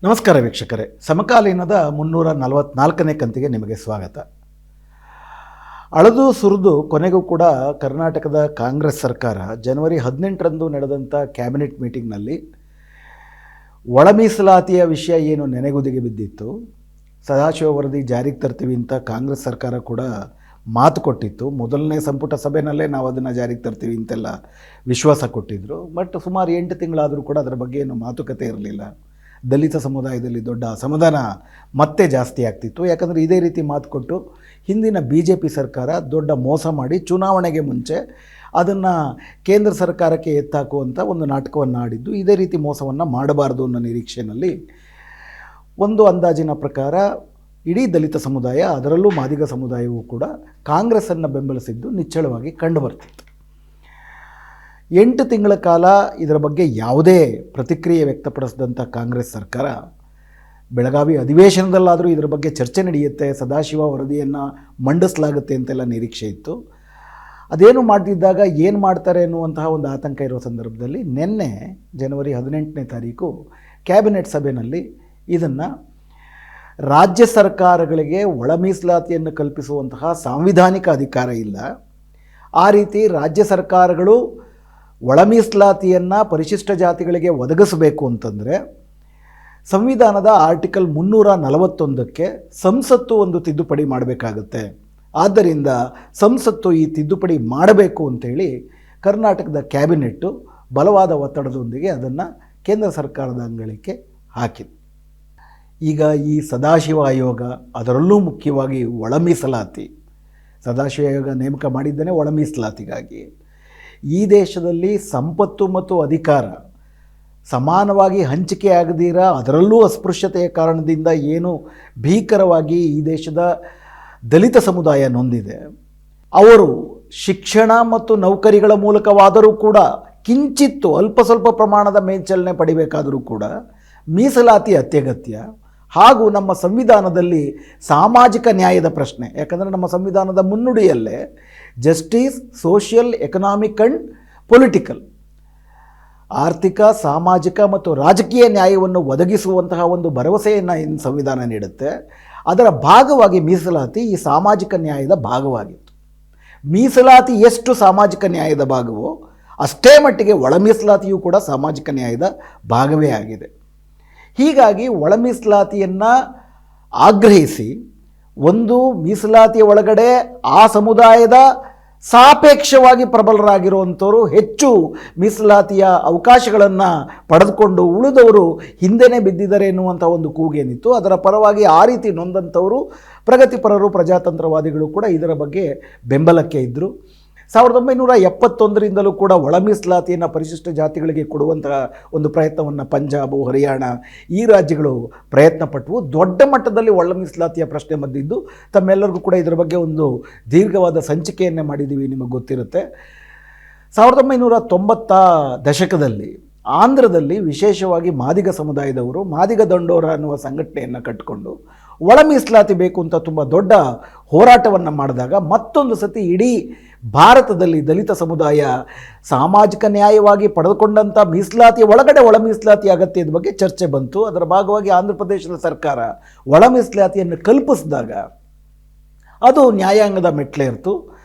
ನಮಸ್ಕಾರ ವೀಕ್ಷಕರೇ, ಸಮಕಾಲೀನದ 344ನೇ ಕಂತಿಗೆ ನಿಮಗೆ ಸ್ವಾಗತ. ಅಳದು ಸುರಿದು ಕೊನೆಗೂ ಕೂಡ ಕರ್ನಾಟಕದ ಕಾಂಗ್ರೆಸ್ ಸರ್ಕಾರ ಜನವರಿ 18ರಂದು ನಡೆದಂಥ ಕ್ಯಾಬಿನೆಟ್ ಮೀಟಿಂಗ್ನಲ್ಲಿ ಒಳ ಮೀಸಲಾತಿಯ ವಿಷಯ ಏನು ನೆನೆಗುದಿಗೆ ಬಿದ್ದಿತ್ತು, ಸದಾಶಿವ ವರದಿ ಜಾರಿಗೆ ತರ್ತೀವಿ ಅಂತ ಕಾಂಗ್ರೆಸ್ ಸರ್ಕಾರ ಕೂಡ ಮಾತು ಕೊಟ್ಟಿತ್ತು. ಮೊದಲನೇ ಸಂಪುಟ ಸಭೆಯಲ್ಲೇ ನಾವು ಅದನ್ನು ಜಾರಿಗೆ ತರ್ತೀವಿ ಅಂತೆಲ್ಲ ವಿಶ್ವಾಸ ಕೊಟ್ಟಿದ್ದರು. ಬಟ್ ಸುಮಾರು 8 ತಿಂಗಳಾದರೂ ಕೂಡ ಅದರ ಬಗ್ಗೆ ಏನು ಮಾತುಕತೆ ಇರಲಿಲ್ಲ. ದಲಿತ ಸಮುದಾಯದಲ್ಲಿ ದೊಡ್ಡ ಅಸಮಾಧಾನ ಮತ್ತೆ ಜಾಸ್ತಿ ಆಗ್ತಿತ್ತು. ಯಾಕಂದರೆ ಇದೇ ರೀತಿ ಮಾತು ಕೊಟ್ಟು ಹಿಂದಿನ BJP ಸರ್ಕಾರ ದೊಡ್ಡ ಮೋಸ ಮಾಡಿ ಚುನಾವಣೆಗೆ ಮುಂಚೆ ಅದನ್ನು ಕೇಂದ್ರ ಸರ್ಕಾರಕ್ಕೆ ಎತ್ತಾಕುವಂಥ ಒಂದು ನಾಟಕವನ್ನು ಆಡಿದ್ದು. ಇದೇ ರೀತಿ ಮೋಸವನ್ನು ಮಾಡಬಾರ್ದು ಅನ್ನೋ ನಿರೀಕ್ಷೆಯಲ್ಲಿ ಒಂದು ಅಂದಾಜಿನ ಪ್ರಕಾರ ಇಡೀ ದಲಿತ ಸಮುದಾಯ, ಅದರಲ್ಲೂ ಮಾದಿಗ ಸಮುದಾಯವೂ ಕೂಡ ಕಾಂಗ್ರೆಸ್ಸನ್ನು ಬೆಂಬಲಿಸಿದ್ದು ನಿಚ್ಚಳವಾಗಿ ಕಂಡುಬರ್ತಿತ್ತು. 8 ತಿಂಗಳ ಕಾಲ ಇದರ ಬಗ್ಗೆ ಯಾವುದೇ ಪ್ರತಿಕ್ರಿಯೆ ವ್ಯಕ್ತಪಡಿಸಿದಂಥ ಕಾಂಗ್ರೆಸ್ ಸರ್ಕಾರ ಬೆಳಗಾವಿ ಅಧಿವೇಶನದಲ್ಲಾದರೂ ಇದರ ಬಗ್ಗೆ ಚರ್ಚೆ ನಡೆಯುತ್ತೆ, ಸದಾಶಿವ ವರದಿಯನ್ನು ಮಂಡಿಸಲಾಗುತ್ತೆ ಅಂತೆಲ್ಲ ನಿರೀಕ್ಷೆ ಇತ್ತು. ಅದೇನು ಮಾಡ್ತಿದ್ದಾಗ ಏನು ಮಾಡ್ತಾರೆ ಅನ್ನುವಂತಹ ಒಂದು ಆತಂಕ ಇರೋ ಸಂದರ್ಭದಲ್ಲಿ ನಿನ್ನೆ ಜನವರಿ 18ನೇ ತಾರೀಕು ಕ್ಯಾಬಿನೆಟ್ ಸಭೆಯಲ್ಲಿ ಇದನ್ನು ರಾಜ್ಯ ಸರ್ಕಾರಗಳಿಗೆ ಒಳ ಮೀಸಲಾತಿಯನ್ನು ಕಲ್ಪಿಸುವಂತಹ ಸಾಂವಿಧಾನಿಕ ಅಧಿಕಾರ ಇಲ್ಲ, ಆ ರೀತಿ ರಾಜ್ಯ ಸರ್ಕಾರಗಳು ಒಳ ಮೀಸಲಾತಿಯನ್ನು ಪರಿಶಿಷ್ಟ ಜಾತಿಗಳಿಗೆ ಒದಗಿಸಬೇಕು ಅಂತಂದರೆ ಸಂವಿಧಾನದ ಆರ್ಟಿಕಲ್ 341ಕ್ಕೆ ಸಂಸತ್ತು ಒಂದು ತಿದ್ದುಪಡಿ ಮಾಡಬೇಕಾಗುತ್ತೆ. ಆದ್ದರಿಂದ ಸಂಸತ್ತು ಈ ತಿದ್ದುಪಡಿ ಮಾಡಬೇಕು ಅಂತೇಳಿ ಕರ್ನಾಟಕದ ಕ್ಯಾಬಿನೆಟ್ಟು ಬಲವಾದ ಒತ್ತಡದೊಂದಿಗೆ ಅದನ್ನು ಕೇಂದ್ರ ಸರ್ಕಾರದ ಅಂಗಳಕ್ಕೆ ಹಾಕಿದೆ. ಈಗ ಈ ಸದಾಶಿವ ಆಯೋಗ, ಅದರಲ್ಲೂ ಮುಖ್ಯವಾಗಿ ಒಳ ಮೀಸಲಾತಿ, ಸದಾಶಿವ ಆಯೋಗ ನೇಮಕ ಮಾಡಿದ್ದೇನೆ ಒಳ ಮೀಸಲಾತಿಗಾಗಿ. ಈ ದೇಶದಲ್ಲಿ ಸಂಪತ್ತು ಮತ್ತು ಅಧಿಕಾರ ಸಮಾನವಾಗಿ ಹಂಚಿಕೆ ಆಗದಿರ, ಅದರಲ್ಲೂ ಅಸ್ಪೃಶ್ಯತೆಯ ಕಾರಣದಿಂದ ಏನು ಭೀಕರವಾಗಿ ಈ ದೇಶದ ದಲಿತ ಸಮುದಾಯ ನೊಂದಿದೆ, ಅವರು ಶಿಕ್ಷಣ ಮತ್ತು ನೌಕರಿಗಳ ಮೂಲಕವಾದರೂ ಕೂಡ ಕಿಂಚಿತ್ತು ಅಲ್ಪ ಸ್ವಲ್ಪ ಪ್ರಮಾಣದ ಮೇಲ್ಚಲನೆ ಪಡಿಬೇಕಾದರೂ ಕೂಡ ಮೀಸಲಾತಿ ಅತ್ಯಗತ್ಯ. ಹಾಗೂ ನಮ್ಮ ಸಂವಿಧಾನದಲ್ಲಿ ಸಾಮಾಜಿಕ ನ್ಯಾಯದ ಪ್ರಶ್ನೆ, ಯಾಕಂದರೆ ನಮ್ಮ ಸಂವಿಧಾನದ ಮುನ್ನುಡಿಯಲ್ಲೇ justice, social, economic and political, ಆರ್ಥಿಕ, ಸಾಮಾಜಿಕ ಮತ್ತು ರಾಜಕೀಯ ನ್ಯಾಯವನ್ನು ಒದಗಿಸುವಂತಹ ಒಂದು ಭರವಸೆಯನ್ನು ಇನ್ನು ಸಂವಿಧಾನ ನೀಡುತ್ತೆ. ಅದರ ಭಾಗವಾಗಿ ಮೀಸಲಾತಿ ಈ ಸಾಮಾಜಿಕ ನ್ಯಾಯದ ಭಾಗವಾಗಿತ್ತು. ಮೀಸಲಾತಿ ಎಷ್ಟು ಸಾಮಾಜಿಕ ನ್ಯಾಯದ ಭಾಗವೋ ಅಷ್ಟೇ ಮಟ್ಟಿಗೆ ಒಳ ಮೀಸಲಾತಿಯೂ ಕೂಡ ಸಾಮಾಜಿಕ ನ್ಯಾಯದ ಭಾಗವೇ ಆಗಿದೆ. ಹೀಗಾಗಿ ಒಳ ಮೀಸಲಾತಿಯನ್ನು ಆಗ್ರಹಿಸಿ ಒಂದು ಮೀಸಲಾತಿಯ ಒಳಗಡೆ ಆ ಸಮುದಾಯದ ಸಾಪೇಕ್ಷವಾಗಿ ಪ್ರಬಲರಾಗಿರುವಂಥವರು ಹೆಚ್ಚು ಮೀಸಲಾತಿಯ ಅವಕಾಶಗಳನ್ನು ಪಡೆದುಕೊಂಡು ಉಳಿದವರು ಹಿಂದೆನೇ ಬಿದ್ದಿದ್ದಾರೆ ಎನ್ನುವಂಥ ಒಂದು ಕೂಗೇನಿತ್ತು. ಅದರ ಪರವಾಗಿ ಆ ರೀತಿ ನೊಂದಂಥವರು ಪ್ರಗತಿಪರರು, ಪ್ರಜಾತಂತ್ರವಾದಿಗಳು ಕೂಡ ಇದರ ಬಗ್ಗೆ ಬೆಂಬಲಕ್ಕೆ ಇದ್ದರು. 1971ರಿಂದಲೂ ಕೂಡ ಒಳ ಮೀಸಲಾತಿಯನ್ನು ಪರಿಶಿಷ್ಟ ಜಾತಿಗಳಿಗೆ ಕೊಡುವಂತಹ ಒಂದು ಪ್ರಯತ್ನವನ್ನು ಪಂಜಾಬ್, ಹರಿಯಾಣ ಈ ರಾಜ್ಯಗಳು ಪ್ರಯತ್ನ ಪಟ್ಟವು. ದೊಡ್ಡ ಮಟ್ಟದಲ್ಲಿ ಒಳ ಮೀಸಲಾತಿಯ ಪ್ರಶ್ನೆ ಬಂದಿದ್ದು ತಮ್ಮೆಲ್ಲರಿಗೂ ಕೂಡ ಇದರ ಬಗ್ಗೆ ಒಂದು ದೀರ್ಘವಾದ ಸಂಚಿಕೆಯನ್ನೇ ಮಾಡಿದ್ದೀವಿ, ನಿಮಗೆ ಗೊತ್ತಿರುತ್ತೆ. 1990 ದಶಕದಲ್ಲಿ ಆಂಧ್ರದಲ್ಲಿ ವಿಶೇಷವಾಗಿ ಮಾದಿಗ ಸಮುದಾಯದವರು ಮಾದಿಗ ದಂಡೋರ ಅನ್ನುವ ಸಂಘಟನೆಯನ್ನು ಕಟ್ಟಿಕೊಂಡು ಒಳ ಮೀಸಲಾತಿ ಬೇಕು ಅಂತ ತುಂಬ ದೊಡ್ಡ ಹೋರಾಟವನ್ನು ಮಾಡಿದಾಗ ಮತ್ತೊಂದು ಸತಿ ಇಡೀ ಭಾರತದಲ್ಲಿ ದಲಿತ ಸಮುದಾಯ ಸಾಮಾಜಿಕ ನ್ಯಾಯವಾಗಿ ಪಡೆದುಕೊಂಡಂಥ ಮೀಸಲಾತಿಯ ಒಳಗಡೆ ಒಳ ಮೀಸಲಾತಿ ಅಗತ್ಯದ ಬಗ್ಗೆ ಚರ್ಚೆ ಬಂತು. ಅದರ ಭಾಗವಾಗಿ ಆಂಧ್ರ ಪ್ರದೇಶದ ಸರ್ಕಾರ ಒಳ ಮೀಸಲಾತಿಯನ್ನು ಕಲ್ಪಿಸಿದಾಗ ಅದು ನ್ಯಾಯಾಂಗದ ಮೆಟ್ಲೇರ್ತು.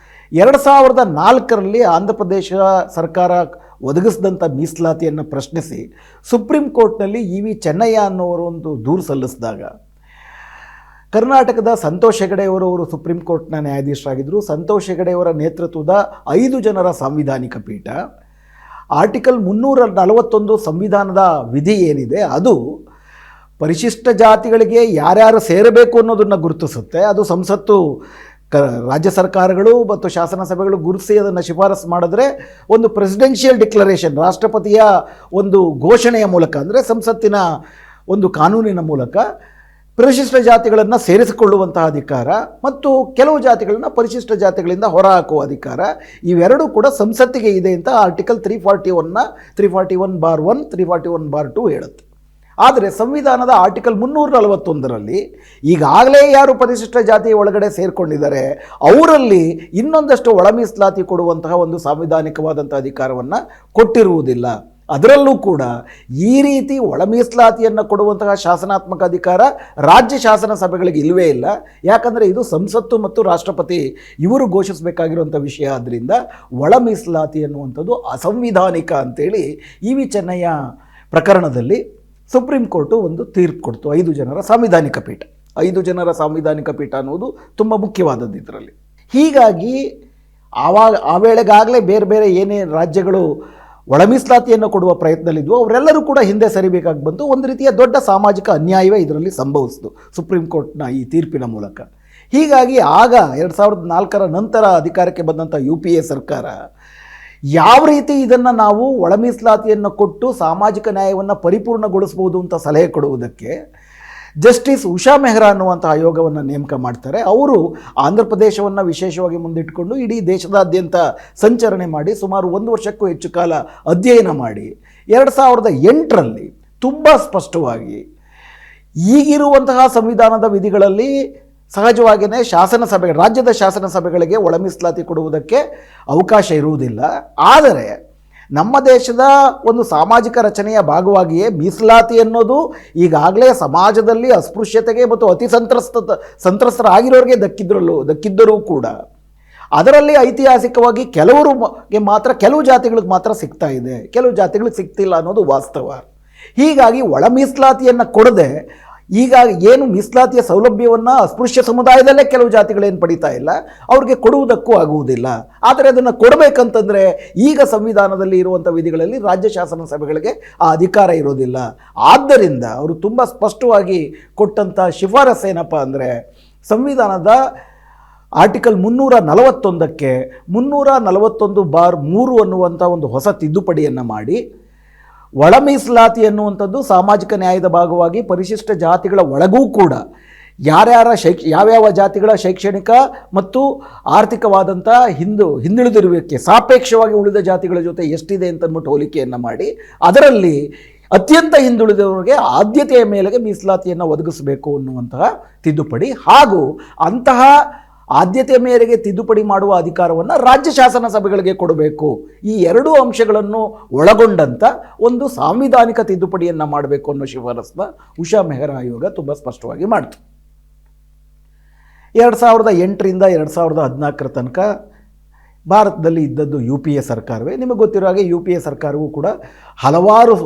2004ರಲ್ಲಿ ಆಂಧ್ರ ಪ್ರದೇಶ ಸರ್ಕಾರ ಒದಗಿಸಿದಂಥ ಮೀಸಲಾತಿಯನ್ನು ಪ್ರಶ್ನಿಸಿ ಸುಪ್ರೀಂ ಕೋರ್ಟ್ನಲ್ಲಿ EV ಚೆನ್ನಯ್ಯ ಅನ್ನೋರು ಒಂದು ದೂರು ಸಲ್ಲಿಸಿದಾಗ ಕರ್ನಾಟಕದ ಸಂತೋಷ್ ಹೆಗಡೆಯವರು ಸುಪ್ರೀಂ ಕೋರ್ಟ್ನ ನ್ಯಾಯಾಧೀಶರಾಗಿದ್ದರು. ಸಂತೋಷ್ ಹೆಗಡೆಯವರ ನೇತೃತ್ವದ 5 ಜನರ ಸಾಂವಿಧಾನಿಕ ಪೀಠ ಆರ್ಟಿಕಲ್ 341 ಸಂವಿಧಾನದ ವಿಧಿ ಏನಿದೆ ಅದು ಪರಿಶಿಷ್ಟ ಜಾತಿಗಳಿಗೆ ಯಾರ್ಯಾರು ಸೇರಬೇಕು ಅನ್ನೋದನ್ನು ಗುರುತಿಸುತ್ತೆ. ಅದು ಸಂಸತ್ತು, ರಾಜ್ಯ ಸರ್ಕಾರಗಳು ಮತ್ತು ಶಾಸನ ಸಭೆಗಳು ಗುರುತಿಸಿ ಅದನ್ನು ಶಿಫಾರಸು ಮಾಡಿದ್ರೆ ಒಂದು ಪ್ರೆಸಿಡೆನ್ಷಿಯಲ್ ಡಿಕ್ಲರೇಷನ್, ರಾಷ್ಟ್ರಪತಿಯ ಒಂದು ಘೋಷಣೆಯ ಮೂಲಕ, ಅಂದರೆ ಸಂಸತ್ತಿನ ಒಂದು ಕಾನೂನಿನ ಮೂಲಕ ಪರಿಶಿಷ್ಟ ಜಾತಿಗಳನ್ನು ಸೇರಿಸಿಕೊಳ್ಳುವಂತಹ ಅಧಿಕಾರ ಮತ್ತು ಕೆಲವು ಜಾತಿಗಳನ್ನು ಪರಿಶಿಷ್ಟ ಜಾತಿಗಳಿಂದ ಹೊರಹಾಕುವ ಅಧಿಕಾರ, ಇವೆರಡೂ ಕೂಡ ಸಂಸತ್ತಿಗೆ ಇದೆ ಅಂತ ಆರ್ಟಿಕಲ್ 341(1), 341(2) ಹೇಳುತ್ತೆ. ಆದರೆ ಸಂವಿಧಾನದ ಆರ್ಟಿಕಲ್ 341ರಲ್ಲಿ ಈಗಾಗಲೇ ಯಾರು ಪರಿಶಿಷ್ಟ ಜಾತಿಯ ಒಳಗಡೆ ಸೇರಿಕೊಂಡಿದ್ದಾರೆ ಅವರಲ್ಲಿ ಇನ್ನೊಂದಷ್ಟು ಒಳ ಮೀಸಲಾತಿ ಕೊಡುವಂತಹ ಒಂದು ಸಾಂವಿಧಾನಿಕವಾದಂಥ ಅಧಿಕಾರವನ್ನು ಕೊಟ್ಟಿರುವುದಿಲ್ಲ. ಅದರಲ್ಲೂ ಕೂಡ ಈ ರೀತಿ ಒಳ ಮೀಸಲಾತಿಯನ್ನು ಕೊಡುವಂತಹ ಶಾಸನಾತ್ಮಕ ಅಧಿಕಾರ ರಾಜ್ಯ ಶಾಸನ ಸಭೆಗಳಿಗೆ ಇಲ್ಲವೇ ಇಲ್ಲ. ಯಾಕಂದರೆ ಇದು ಸಂಸತ್ತು ಮತ್ತು ರಾಷ್ಟ್ರಪತಿ ಇವರು ಘೋಷಿಸಬೇಕಾಗಿರುವಂಥ ವಿಷಯ. ಆದ್ದರಿಂದ ಒಳ ಮೀಸಲಾತಿ ಅನ್ನುವಂಥದ್ದು ಅಸಂವಿಧಾನಿಕ ಅಂತೇಳಿ ಇ ವಿ ಚೆನ್ನಯ್ಯ ಪ್ರಕರಣದಲ್ಲಿ ಸುಪ್ರೀಂ ಕೋರ್ಟು ಒಂದು ತೀರ್ಪು ಕೊಡ್ತು. 5 ಜನರ ಸಾಂವಿಧಾನಿಕ ಪೀಠ. 5 ಜನರ ಸಾಂವಿಧಾನಿಕ ಪೀಠ ಅನ್ನೋದು ತುಂಬ ಮುಖ್ಯವಾದದ್ದು ಇದರಲ್ಲಿ. ಹೀಗಾಗಿ ಆ ವೇಳೆಗಾಗಲೇ ಬೇರೆ ಬೇರೆ ಏನೇ ರಾಜ್ಯಗಳು ಒಳ ಮೀಸಲಾತಿಯನ್ನು ಕೊಡುವ ಪ್ರಯತ್ನದಲ್ಲಿದ್ವು, ಅವರೆಲ್ಲರೂ ಕೂಡ ಹಿಂದೆ ಸರಿಬೇಕಾಗಿ ಬಂತು. ಒಂದು ರೀತಿಯ ದೊಡ್ಡ ಸಾಮಾಜಿಕ ಅನ್ಯಾಯವೇ ಇದರಲ್ಲಿ ಸಂಭವಿಸಿತು ಸುಪ್ರೀಂ ಕೋರ್ಟ್ನ ಈ ತೀರ್ಪಿನ ಮೂಲಕ. ಹೀಗಾಗಿ ಆಗ 2004 ನಂತರ ಅಧಿಕಾರಕ್ಕೆ ಬಂದಂಥ UPA ಸರ್ಕಾರ ಯಾವ ರೀತಿ ಇದನ್ನು ನಾವು ಒಳ ಮೀಸಲಾತಿಯನ್ನು ಕೊಟ್ಟು ಸಾಮಾಜಿಕ ನ್ಯಾಯವನ್ನು ಪರಿಪೂರ್ಣಗೊಳಿಸ್ಬೋದು ಅಂತ ಸಲಹೆ ಕೊಡುವುದಕ್ಕೆ ಜಸ್ಟಿಸ್ ಉಷಾ ಮೆಹ್ರಾ ಅನ್ನುವಂಥ ಆಯೋಗವನ್ನು ನೇಮಕ ಮಾಡ್ತಾರೆ. ಅವರು ಆಂಧ್ರ ಪ್ರದೇಶವನ್ನು ವಿಶೇಷವಾಗಿ ಮುಂದಿಟ್ಟುಕೊಂಡು ಇಡೀ ದೇಶದಾದ್ಯಂತ ಸಂಚರಣೆ ಮಾಡಿ ಸುಮಾರು 1 ವರ್ಷಕ್ಕೂ ಹೆಚ್ಚು ಕಾಲ ಅಧ್ಯಯನ ಮಾಡಿ 2008ರಲ್ಲಿ ತುಂಬ ಸ್ಪಷ್ಟವಾಗಿ ಈಗಿರುವಂತಹ ಸಂವಿಧಾನದ ವಿಧಿಗಳಲ್ಲಿ ಸಹಜವಾಗಿಯೇ ರಾಜ್ಯದ ಶಾಸನ ಸಭೆಗಳಿಗೆ ಒಳ ಮೀಸಲಾತಿ ಕೊಡುವುದಕ್ಕೆ ಅವಕಾಶ ಇರುವುದಿಲ್ಲ. ಆದರೆ ನಮ್ಮ ದೇಶದ ಒಂದು ಸಾಮಾಜಿಕ ರಚನೆಯ ಭಾಗವಾಗಿಯೇ ಮೀಸಲಾತಿ ಅನ್ನೋದು ಈಗಾಗಲೇ ಸಮಾಜದಲ್ಲಿ ಅಸ್ಪೃಶ್ಯತೆಗೆ ಮತ್ತು ಅತಿ ಸಂತ್ರಸ್ತರಾಗಿರೋರಿಗೆ ದಕ್ಕಿದ್ದರೂ ಕೂಡ ಅದರಲ್ಲಿ ಐತಿಹಾಸಿಕವಾಗಿ ಕೆಲವು ಜಾತಿಗಳಿಗೆ ಮಾತ್ರ ಸಿಗ್ತಾ ಇದೆ, ಕೆಲವು ಜಾತಿಗಳಿಗೆ ಸಿಗ್ತಿಲ್ಲ ಅನ್ನೋದು ವಾಸ್ತವ. ಹೀಗಾಗಿ ಒಳ ಮೀಸಲಾತಿಯನ್ನು ಕೊಡದೆ ಈಗ ಏನು ಮೀಸಲಾತಿಯ ಸೌಲಭ್ಯವನ್ನು ಅಸ್ಪೃಶ್ಯ ಸಮುದಾಯದಲ್ಲೇ ಕೆಲವು ಜಾತಿಗಳೇನು ಪಡೀತಾ ಇಲ್ಲ, ಅವ್ರಿಗೆ ಕೊಡುವುದಕ್ಕೂ ಆಗುವುದಿಲ್ಲ. ಆದರೆ ಅದನ್ನು ಕೊಡಬೇಕಂತಂದರೆ ಈಗ ಸಂವಿಧಾನದಲ್ಲಿ ಇರುವಂಥ ವಿಧಿಗಳಲ್ಲಿ ರಾಜ್ಯ ಶಾಸನ ಸಭೆಗಳಿಗೆ ಆ ಅಧಿಕಾರ ಇರೋದಿಲ್ಲ. ಆದ್ದರಿಂದ ಅವರು ತುಂಬ ಸ್ಪಷ್ಟವಾಗಿ ಕೊಟ್ಟಂಥ ಶಿಫಾರಸು ಏನಪ್ಪ ಅಂದರೆ ಸಂವಿಧಾನದ ಆರ್ಟಿಕಲ್ 341ಕ್ಕೆ 341(3) ಅನ್ನುವಂಥ ಒಂದು ಹೊಸ ತಿದ್ದುಪಡಿಯನ್ನು ಮಾಡಿ ಒಳ ಮೀಸಲಾತಿ ಅನ್ನುವಂಥದ್ದು ಸಾಮಾಜಿಕ ನ್ಯಾಯದ ಭಾಗವಾಗಿ ಪರಿಶಿಷ್ಟ ಜಾತಿಗಳ ಒಳಗೂ ಕೂಡ ಯಾವ್ಯಾವ ಜಾತಿಗಳ ಶೈಕ್ಷಣಿಕ ಮತ್ತು ಆರ್ಥಿಕವಾದಂಥ ಹಿಂದುಳಿದಿರುವಿಕೆ ಸಾಪೇಕ್ಷವಾಗಿ ಉಳಿದ ಜಾತಿಗಳ ಜೊತೆ ಎಷ್ಟಿದೆ ಅಂತಂದ್ಬಿಟ್ಟು ಹೋಲಿಕೆಯನ್ನು ಮಾಡಿ ಅದರಲ್ಲಿ ಅತ್ಯಂತ ಹಿಂದುಳಿದವರಿಗೆ ಆದ್ಯತೆಯ ಮೇಲೆಗೆ ಮೀಸಲಾತಿಯನ್ನು ಒದಗಿಸಬೇಕು ಅನ್ನುವಂತಹ ತಿದ್ದುಪಡಿ, ಹಾಗೂ ಅಂತಹ ಆದ್ಯತೆ ಮೇರೆಗೆ ತಿದ್ದುಪಡಿ ಮಾಡುವ ಅಧಿಕಾರವನ್ನು ರಾಜ್ಯ ಶಾಸನ ಸಭೆಗಳಿಗೆ ಕೊಡಬೇಕು. ಈ 2 ಅಂಶಗಳನ್ನು ಒಳಗೊಂಡಂಥ ಒಂದು ಸಾಂವಿಧಾನಿಕ ತಿದ್ದುಪಡಿಯನ್ನು ಮಾಡಬೇಕು ಅನ್ನೋ ಶಿಫಾರಸನ್ನ ಉಷಾ ಮೆಹ್ರಾ ಆಯೋಗ ತುಂಬ ಸ್ಪಷ್ಟವಾಗಿ ಮಾಡಿತು. 2008ರಿಂದ 2014 ತನಕ ಭಾರತದಲ್ಲಿ ಇದ್ದದ್ದು UPA ಸರ್ಕಾರವೇ. ನಿಮಗೆ ಗೊತ್ತಿರೋ ಹಾಗೆ UPA ಸರ್ಕಾರವೂ ಕೂಡ ಹಲವಾರು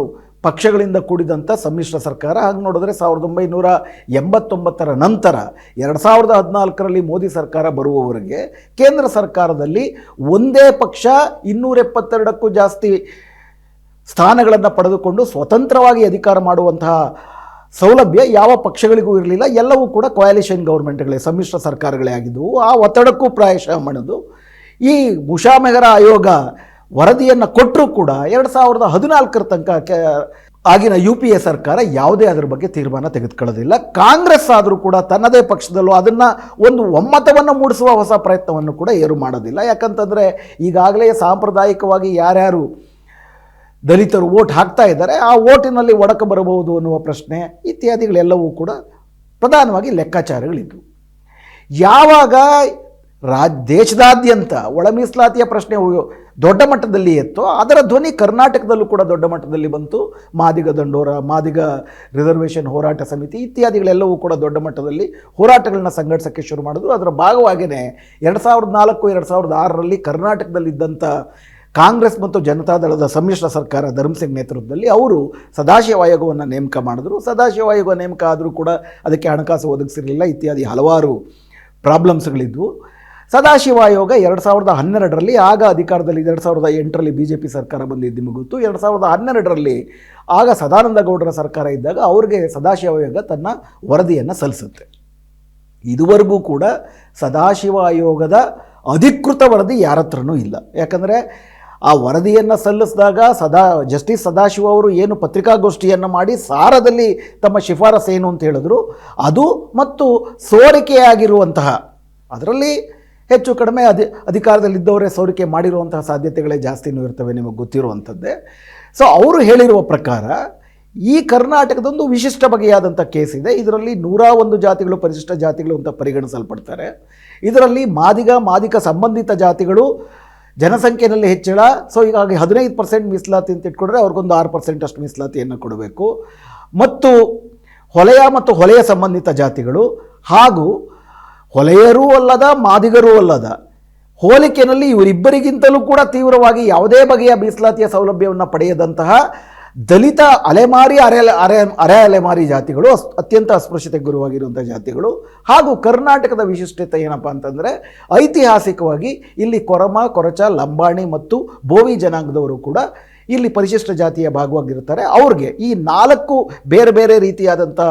ಪಕ್ಷಗಳಿಂದ ಕೂಡಿದಂಥ ಸಮ್ಮಿಶ್ರ ಸರ್ಕಾರ. ಹಾಗೆ ನೋಡಿದ್ರೆ 1989 ನಂತರ 2014ರಲ್ಲಿ ಮೋದಿ ಸರ್ಕಾರ ಬರುವವರೆಗೆ ಕೇಂದ್ರ ಸರ್ಕಾರದಲ್ಲಿ ಒಂದೇ ಪಕ್ಷ 272ಕ್ಕೂ ಜಾಸ್ತಿ ಸ್ಥಾನಗಳನ್ನು ಪಡೆದುಕೊಂಡು ಸ್ವತಂತ್ರವಾಗಿ ಅಧಿಕಾರ ಮಾಡುವಂತಹ ಸೌಲಭ್ಯ ಯಾವ ಪಕ್ಷಗಳಿಗೂ ಇರಲಿಲ್ಲ. ಎಲ್ಲವೂ ಕೂಡ ಕೋಯಾಲಿಷನ್ ಗೌರ್ಮೆಂಟ್ಗಳೇ, ಸಮ್ಮಿಶ್ರ ಸರ್ಕಾರಗಳೇ ಆಗಿದ್ದವು. ಆ ಒತ್ತಡಕ್ಕೂ ಪ್ರಾಯಶಃ ಮಣಿದು ಈ ಉಷಾ ಮೆಹ್ರಾ ಆಯೋಗ ವರದಿಯನ್ನು ಕೊಟ್ಟರೂ ಕೂಡ 2014 ತನಕ ಆಗಿನ UPA ಸರ್ಕಾರ ಯಾವುದೇ ಅದರ ಬಗ್ಗೆ ತೀರ್ಮಾನ ತೆಗೆದುಕೊಳ್ಳೋದಿಲ್ಲ. ಕಾಂಗ್ರೆಸ್ ಆದರೂ ಕೂಡ ತನ್ನದೇ ಪಕ್ಷದಲ್ಲೂ ಅದನ್ನು ಒಂದು ಒಮ್ಮತವನ್ನು ಮೂಡಿಸುವ ಹೊಸ ಪ್ರಯತ್ನವನ್ನು ಕೂಡ ಏರು ಮಾಡೋದಿಲ್ಲ. ಯಾಕಂತಂದರೆ ಈಗಾಗಲೇ ಸಾಂಪ್ರದಾಯಿಕವಾಗಿ ಯಾರ್ಯಾರು ದಲಿತರು ವೋಟ್ ಹಾಕ್ತಾ ಇದ್ದಾರೆ ಆ ವೋಟಿನಲ್ಲಿ ಒಡಕ ಬರಬಹುದು ಅನ್ನುವ ಪ್ರಶ್ನೆ ಇತ್ಯಾದಿಗಳೆಲ್ಲವೂ ಕೂಡ ಪ್ರಧಾನವಾಗಿ ಲೆಕ್ಕಾಚಾರಗಳಿದ್ದವು. ಯಾವಾಗ ದೇಶದಾದ್ಯಂತ ಒಳ ಮೀಸಲಾತಿಯ ಪ್ರಶ್ನೆ ದೊಡ್ಡ ಮಟ್ಟದಲ್ಲಿ ಎತ್ತೋ ಅದರ ಧ್ವನಿ ಕರ್ನಾಟಕದಲ್ಲೂ ಕೂಡ ದೊಡ್ಡ ಮಟ್ಟದಲ್ಲಿ ಬಂತು. ಮಾದಿಗ ದಂಡೋರ, ಮಾದಿಗ ರಿಸರ್ವೇಷನ್ ಹೋರಾಟ ಸಮಿತಿ ಇತ್ಯಾದಿಗಳೆಲ್ಲವೂ ಕೂಡ ದೊಡ್ಡ ಮಟ್ಟದಲ್ಲಿ ಹೋರಾಟಗಳನ್ನ ಸಂಘಟಿಸೋಕ್ಕೆ ಶುರು ಮಾಡಿದ್ರು. ಅದರ ಭಾಗವಾಗಿಯೇ 2004-2006ರಲ್ಲಿ ಕರ್ನಾಟಕದಲ್ಲಿದ್ದಂಥ ಕಾಂಗ್ರೆಸ್ ಮತ್ತು ಜನತಾದಳದ ಸಮ್ಮಿಶ್ರ ಸರ್ಕಾರ ಧರ್ಮಸಿಂಗ್ ನೇತೃತ್ವದಲ್ಲಿ ಅವರು ಸದಾಶಿವ ಆಯೋಗವನ್ನು ನೇಮಕ ಮಾಡಿದ್ರು. ಸದಾಶಿವ ಆಯೋಗ ನೇಮಕ ಆದರೂ ಕೂಡ ಅದಕ್ಕೆ ಹಣಕಾಸು ಒದಗಿಸಿರಲಿಲ್ಲ, ಇತ್ಯಾದಿ ಹಲವಾರು ಪ್ರಾಬ್ಲಮ್ಸ್ಗಳಿದ್ವು. ಸದಾಶಿವ ಆಯೋಗ 2012ರಲ್ಲಿ ಆಗ ಅಧಿಕಾರದಲ್ಲಿ 2008ರಲ್ಲಿ BJP ಸರ್ಕಾರ ಬಂದಿದ್ದು ನಿಮಗೆ ಗೊತ್ತು. 2012ರಲ್ಲಿ ಆಗ ಸದಾನಂದ ಗೌಡರ ಸರ್ಕಾರ ಇದ್ದಾಗ ಅವ್ರಿಗೆ ಸದಾಶಿವ ಆಯೋಗ ತನ್ನ ವರದಿಯನ್ನು ಸಲ್ಲಿಸುತ್ತೆ. ಇದುವರೆಗೂ ಕೂಡ ಸದಾಶಿವ ಆಯೋಗದ ಅಧಿಕೃತ ವರದಿ ಯಾರ ಹತ್ರನೂ ಇಲ್ಲ. ಯಾಕಂದರೆ ಆ ವರದಿಯನ್ನು ಸಲ್ಲಿಸಿದಾಗ ಜಸ್ಟಿಸ್ ಸದಾಶಿವ ಅವರು ಏನು ಪತ್ರಿಕಾಗೋಷ್ಠಿಯನ್ನು ಮಾಡಿ ಸಾರದಲ್ಲಿ ತಮ್ಮ ಶಿಫಾರಸು ಏನು ಅಂತ ಹೇಳಿದ್ರು, ಅದು ಮತ್ತು ಸೋರಿಕೆಯಾಗಿರುವಂತಹ ಅದರಲ್ಲಿ ಹೆಚ್ಚು ಕಡಿಮೆ ಅಧಿಕಾರದಲ್ಲಿದ್ದವರೇ ಸೋರಿಕೆ ಮಾಡಿರುವಂತಹ ಸಾಧ್ಯತೆಗಳೇ ಜಾಸ್ತಿನೂ ಇರ್ತವೆ, ನಿಮಗೆ ಗೊತ್ತಿರುವಂಥದ್ದೇ. ಸೊ ಅವರು ಹೇಳಿರುವ ಪ್ರಕಾರ ಈ ಕರ್ನಾಟಕದೊಂದು ವಿಶಿಷ್ಟ ಬಗೆಯಾದಂಥ ಕೇಸ್ ಇದೆ. ಇದರಲ್ಲಿ 101 ಜಾತಿಗಳು ಪರಿಶಿಷ್ಟ ಜಾತಿಗಳು ಅಂತ ಪರಿಗಣಿಸಲ್ಪಡ್ತಾರೆ. ಇದರಲ್ಲಿ ಮಾದಿಗ ಸಂಬಂಧಿತ ಜಾತಿಗಳು ಜನಸಂಖ್ಯೆಯಲ್ಲಿ ಹೆಚ್ಚಳ. ಸೊ ಹೀಗಾಗಿ 15% ಮೀಸಲಾತಿ ಅಂತ ಇಟ್ಕೊಂಡ್ರೆ ಅವ್ರಿಗೊಂದು 6% ಅಷ್ಟು ಮೀಸಲಾತಿಯನ್ನು ಕೊಡಬೇಕು. ಮತ್ತು ಹೊಲೆಯ ಮತ್ತು ಹೊಲೆಯ ಸಂಬಂಧಿತ ಜಾತಿಗಳು ಹಾಗೂ ಹೊಲೆಯರೂ ಅಲ್ಲದ ಮಾದಿಗರೂ ಅಲ್ಲದ ಹೋಲಿಕೆಯಲ್ಲಿ ಇವರಿಬ್ಬರಿಗಿಂತಲೂ ಕೂಡ ತೀವ್ರವಾಗಿ ಯಾವುದೇ ಬಗೆಯ ಮೀಸಲಾತಿಯ ಸೌಲಭ್ಯವನ್ನು ಪಡೆಯದಂತಹ ದಲಿತ ಅಲೆಮಾರಿ ಅರೆ ಅಲೆಮಾರಿ ಜಾತಿಗಳು, ಅತ್ಯಂತ ಅಸ್ಪೃಶ್ಯತೆಗೆ ಗುರುವಾಗಿರುವಂಥ ಜಾತಿಗಳು. ಹಾಗೂ ಕರ್ನಾಟಕದ ವಿಶಿಷ್ಟತೆ ಏನಪ್ಪ ಅಂತಂದರೆ ಐತಿಹಾಸಿಕವಾಗಿ ಇಲ್ಲಿ ಕೊರಮ, ಕೊರಚ, ಲಂಬಾಣಿ ಮತ್ತು ಬೋವಿ ಜನಾಂಗದವರು ಕೂಡ ಇಲ್ಲಿ ಪರಿಶಿಷ್ಟ ಜಾತಿಯ ಭಾಗವಾಗಿರ್ತಾರೆ. ಅವ್ರಿಗೆ ಈ 4 ಬೇರೆ ಬೇರೆ ರೀತಿಯಾದಂಥ